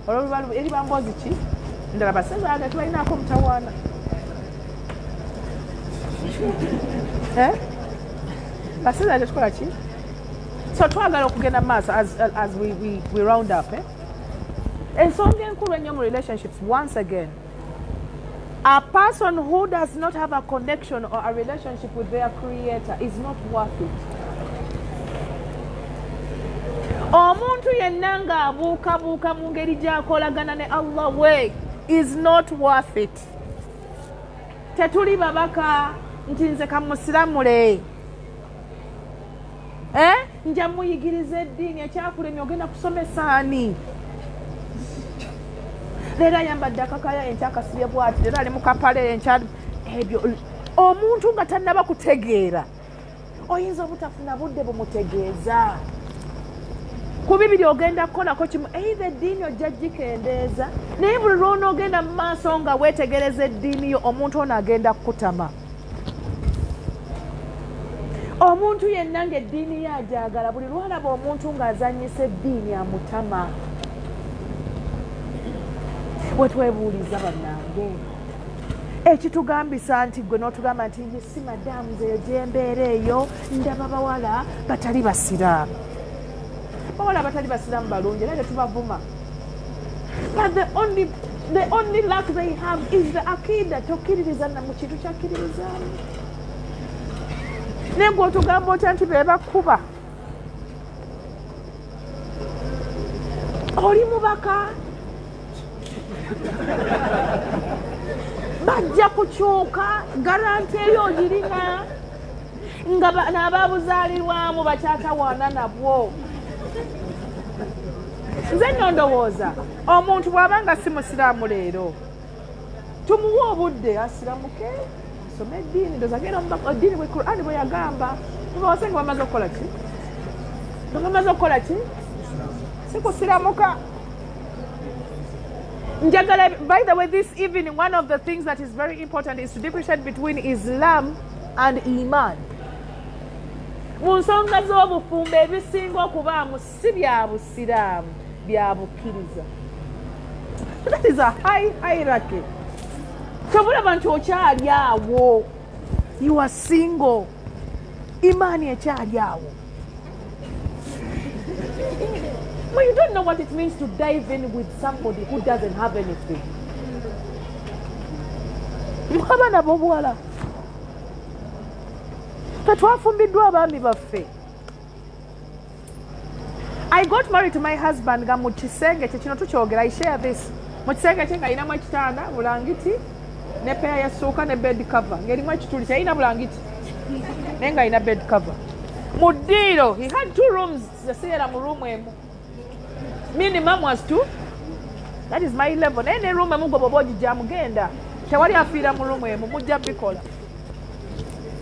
Olwo eri bambozi ki? Ndala baseza aga tulina ko mtawana. Baseza tukola ki? So twagala okugenda maaso as we round up, And so in relationships, once again, a person who does not have a connection or a relationship with their creator is not worth it. Omuntu yenna nga abuukabuuka mu ngeri gy'akolagana ne Allah we is not worth it. Tetuli babaka nti nze kamusiramule. Nja muyigiriza eddiini ekyakulemye ogenda kusomesa ani? Leero ayambadde akakaya enkya akasibye bw'ati, leero ali mu kapale enkya ebyo. Omuntu nga tannaba kutegeera oyinza obutafuna budde bumutegeeza. Ku bibiri ogenda kukolako kimu, either eddiini ojja gikendeeza, naye buli lw'onoogenda mu maaso nga weetegereza eddiini yo, omuntu ono agenda kukutama. Omuntu yenna ng'eddiini ye agyagala, buli lwalaba omuntu ng'azannyisa eddiini amutama. Wetwebuuliza bannange, ekitugambisa nti gwe n'otugamba nti nze si madaamu nze gyembeera eyo, ndaba bawala batali basiraamu. Bawala batali basiraamu balungi era tetubavuma. But the only luck they have is the akida, tokkiririza na mu kintu kyakkiririzaamu. Naye gwe otugamba otya nti be bakuba. Oli mubaka. Bajja kukyuka, garanti eyo ogirina nga n'ababuzaalirwamu bakyatawaana nabwo. Nze nno ndowooza omuntu bw'abanga si musiraamu leero tumuwe obudde asiramuke asome eddiini, ndowooza genda eddiini bwe Qur'ani bwe yagamba. Tubaose nga bamaze okukola ki? Bamaze okukola ki? Si kusiramuka. By the way, this evening, one of the things that is very important is to differentiate between Islam and Iman. Mu nsonga z'obufumbo ebisinga okubaamu si bya busiraamu, bya bukkiriza. That is a high hierarchy. Tobulaba nti okyali awo, you are single, imaani ekyali awo. Well, you don't know what it means to dive in with somebody who doesn't have anything. Abaana b'obuwala tetwafumbiddwa abaami baffe. I got married to my husband nga mu kisenge kye kino tukyogera, I share this. Mu kisenge kye nga ayinamu ekitanda, bulangiti, ne peya yassuuka ne bed cover. Ng'erimu ekituli kyayina bulangiti naye nga ayina bed cover. Mu ddiiro, he had 2 rooms, yaseera mu room emu. Minimum was 2. That is my level. Any room emu gwe bw'oba ogijja mugenda. tewali afiira mu lumu emu mujja bikola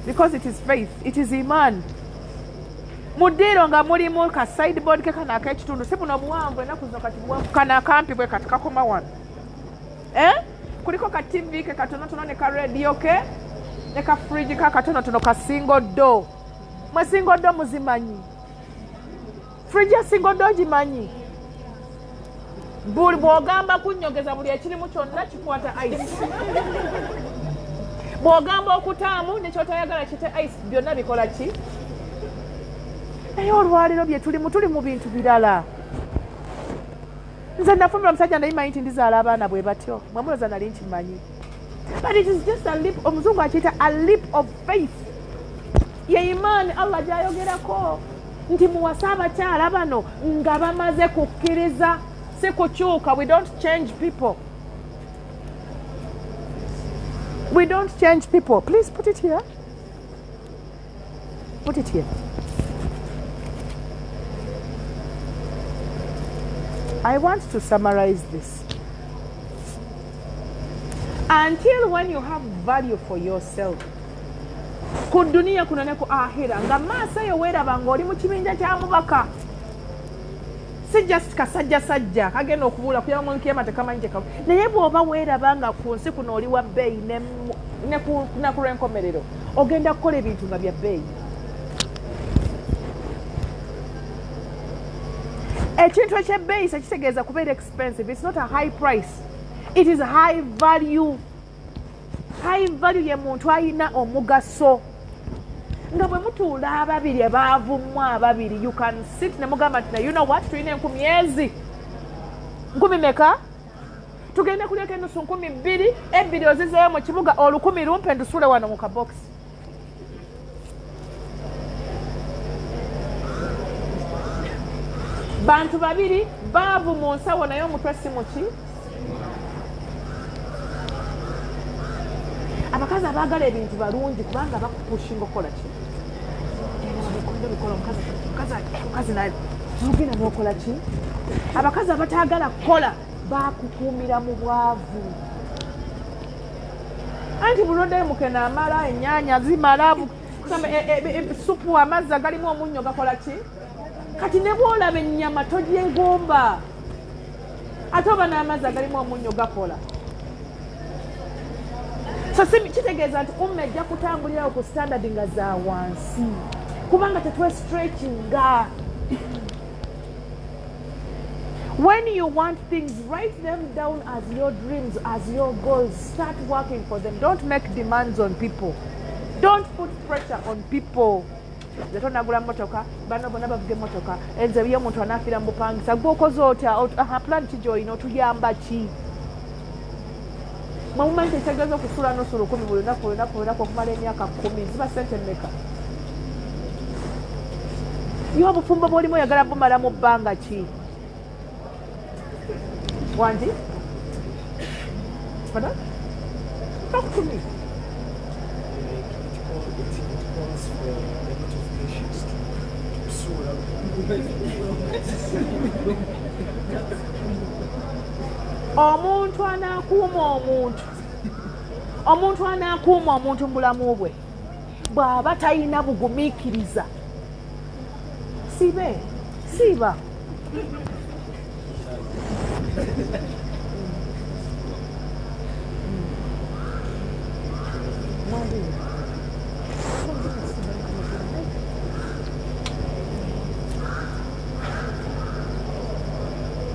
because it is faith, it is iman. Mu ddiiro nga mulimu ka sideboard ke kano ak'ekitundu si buno buwanvu ennaku zino kati buwanvu kano akampi bwe kati kakoma wano kuliko ka tv ke katonotono ne ka radio ke ne ka fridge ka katonotono ka single door. Mwe single door muzimanyi? Fridge ya single door gimanyi? Buli bw'ogamba kunnyogeza buli ekirimu kyonna kikwata ice. Bw'ogamba okutaamu nekyotayagala kite ice byonna bikola ki? Naye olwaliro bye tuli mu bintu birala. Nze nafumira omusajja nayimanyi nti ndizaala abaana bwe batyo. Mwamuloza nali nkimanyi. But it is just a leap, omuzungu akiyita a leap of faith. Ye imaani Allah gy'ayogerako nti muwasa abakyala bano nga bamaze kukkiriza. Si kukyuka. We don't change people. We don't change people. Please put it here. Put it here. I want to summarize this. Until when you have value for yourself, ku dunia kuno ne ku ahira nga maaso yo weeraba ng'oli mu kibinja kya mubaka. Si just kasajjasajja kagenda okubuula kuyaba mu nkiyama tekamanyi kye kavu. Naye bw'oba weeraba nga ku nsi kuno oli wa bbeeyi ne ku lw'enkomerero ogenda kukola ebintu nga bya bbeeyi. Ekintu ekyebbeeyi sekitegeeza kubeera expensive. It's not a high price. It is a high value. High value ye muntu ayina omugaso. Nga bwe mutuula ababiri abaavumu ababiri, you can sit ne mugamba nti you know what, tulina 10,000. 10 meka? Tugende kulyako ennusu 2,000, ebbiri ozizeeyo mu kibuga, 1,000 lumpe ndusule wano mu kabokisi. Bantu babiri baavu mu nsawo naye omutwe si muki. Abakazi abaagala ebintu balungi kubanga bakupushinga okola ki? Omukazi naye ogenda n'okola ki? Abakazi abataagala kukola baakukuumira mu bwavu. Anti buloddeyo mukena amala, ennyaanya zimala, supu amazzi agalimu omunnyo gakola ki? Kati ne bw'olaba ennyama togyegomba. Ate oba n'amazzi agalimu omunnyo gakola. So kitegeeza nti umma ejja kutambulirawo ku standard nga za wansi. Kubanga tetwestretchinga. When you want things, write them down as your dreams, as your goals. Start working for them. Don't make demands on people. Don't put pressure on people. Zeto nagula motoka, bano bonna bavuga motoka. Enze byo omuntu anafiira mu bupangisa. Gwe okoze otya? Plan ki gy'olina otuyamba ki? Mwamumanyi tekitegeeza okusula n'osu 10 buli lunaku okumala emyaka 10. Ziba ssente mmeka? Ye obufumbo bw'olimu oyagala bumala mu bbanga ki? Wangi? Pardon? Talk to me. Omuntu anakuuma omuntu mu bulamu bwe bw'aba talina bugumiikiriza siiba.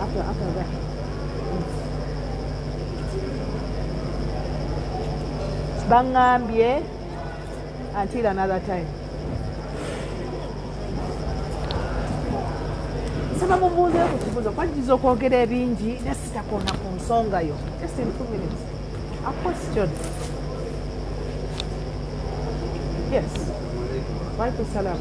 After that. Bangambye until another time. Saba mubuuzeyo ku kibuuzo kwajjiza okwogera ebingi ne sitakona ku nsonga yo. Just in 2 minutes. A question. Yes. Wa alaikum salam.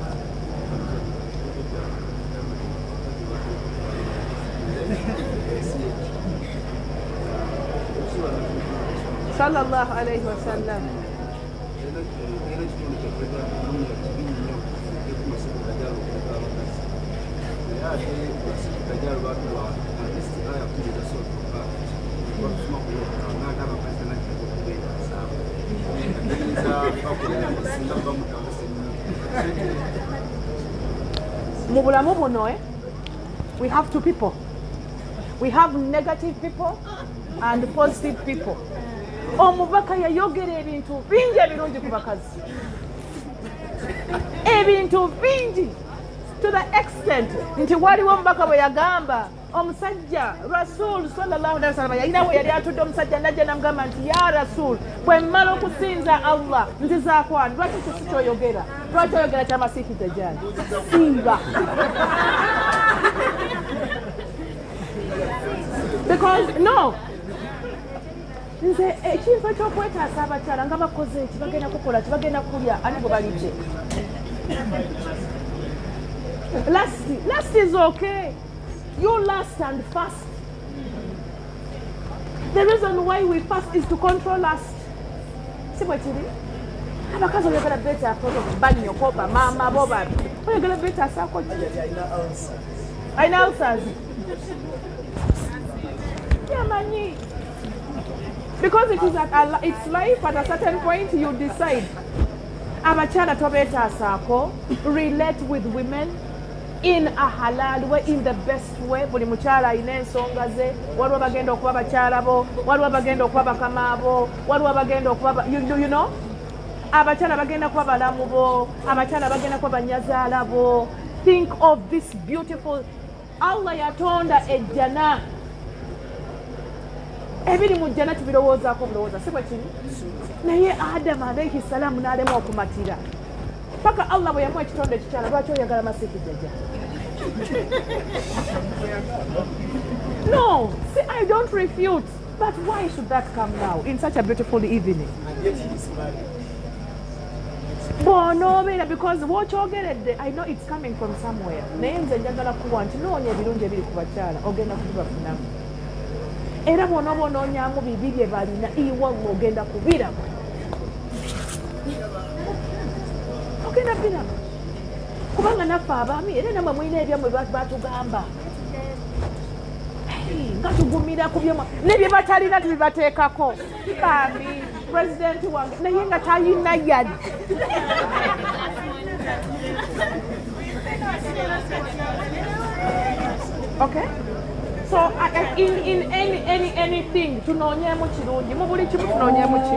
Sallallahu alayhi wa sallam. Mu bulamu buno, we have two people. We have negative people and positive people. Omubaka yayogera ebintu bingi ebirungi ku bakazi. Ebintu bingi to the extent nti waliwo omubaka bwe yagamba omusajja Rasul sallallahu alaihi wasallam yalina we yali atudde omusajja najja namugamba nti ya Rasul bwe mmala okusinza Allah nzizakwani lwaki kyoyogera lwaki oyogera kyamasiiki dajjali siiba because no nze ekintu ekyokwetaasa abakyala nga bakoze eki bagenda kukola tibagenda kulya ani bwe balidde last is okay. You last and fast. The reason why we fast is to control lust. See what you do? Abakazi oyagala beeta akoto bani yokoba mama boba oyagala beeta asako aina ulcers yeah mani because it is at it's life at a certain point you decide abachala tobeeta asako relate with women in a halal way, in the best way. Buli mukyala alina ensonga ze waliwo bagenda okuba bakyala bo waliwo bagenda okuba bakama bo waliwo bagenda okuba you know abakyala bagenda kuba balamu bo abakyala bagenda kuba banyazaala bo. Think of this beautiful Allah yatonda ejjana ebiri mu jjana tubirowoozaako bulowooza si bwe kiri naye Adamu alayhi salaamu n'alema okumatira paka Allah bwe yamuwa ekitonde ekikyala lwaki oyagala masiiki jjajja no see I don't refute but why should that come now in such a beautiful evening And yet he is married. bw'onoobeera because w'okyogeredde I know it's coming from somewhere naye nze njagala kuwa nti noonya ebirungi ebiri ku bakyala ogenda kubibafunamu era bw'onooba onoonyaamu bibi bye balina iwallah ogenda kubiramu ogenda biramu kubanga naffe abaami era namwe mulina ebyammwe batugamba nga tugumira ku byemwe nebye batalina tubibateekako bambi pulezidenti wange naye nga talina yadde okay so in anything tunoonyeemu kirungi mu buli kimu tunoonyeemu ki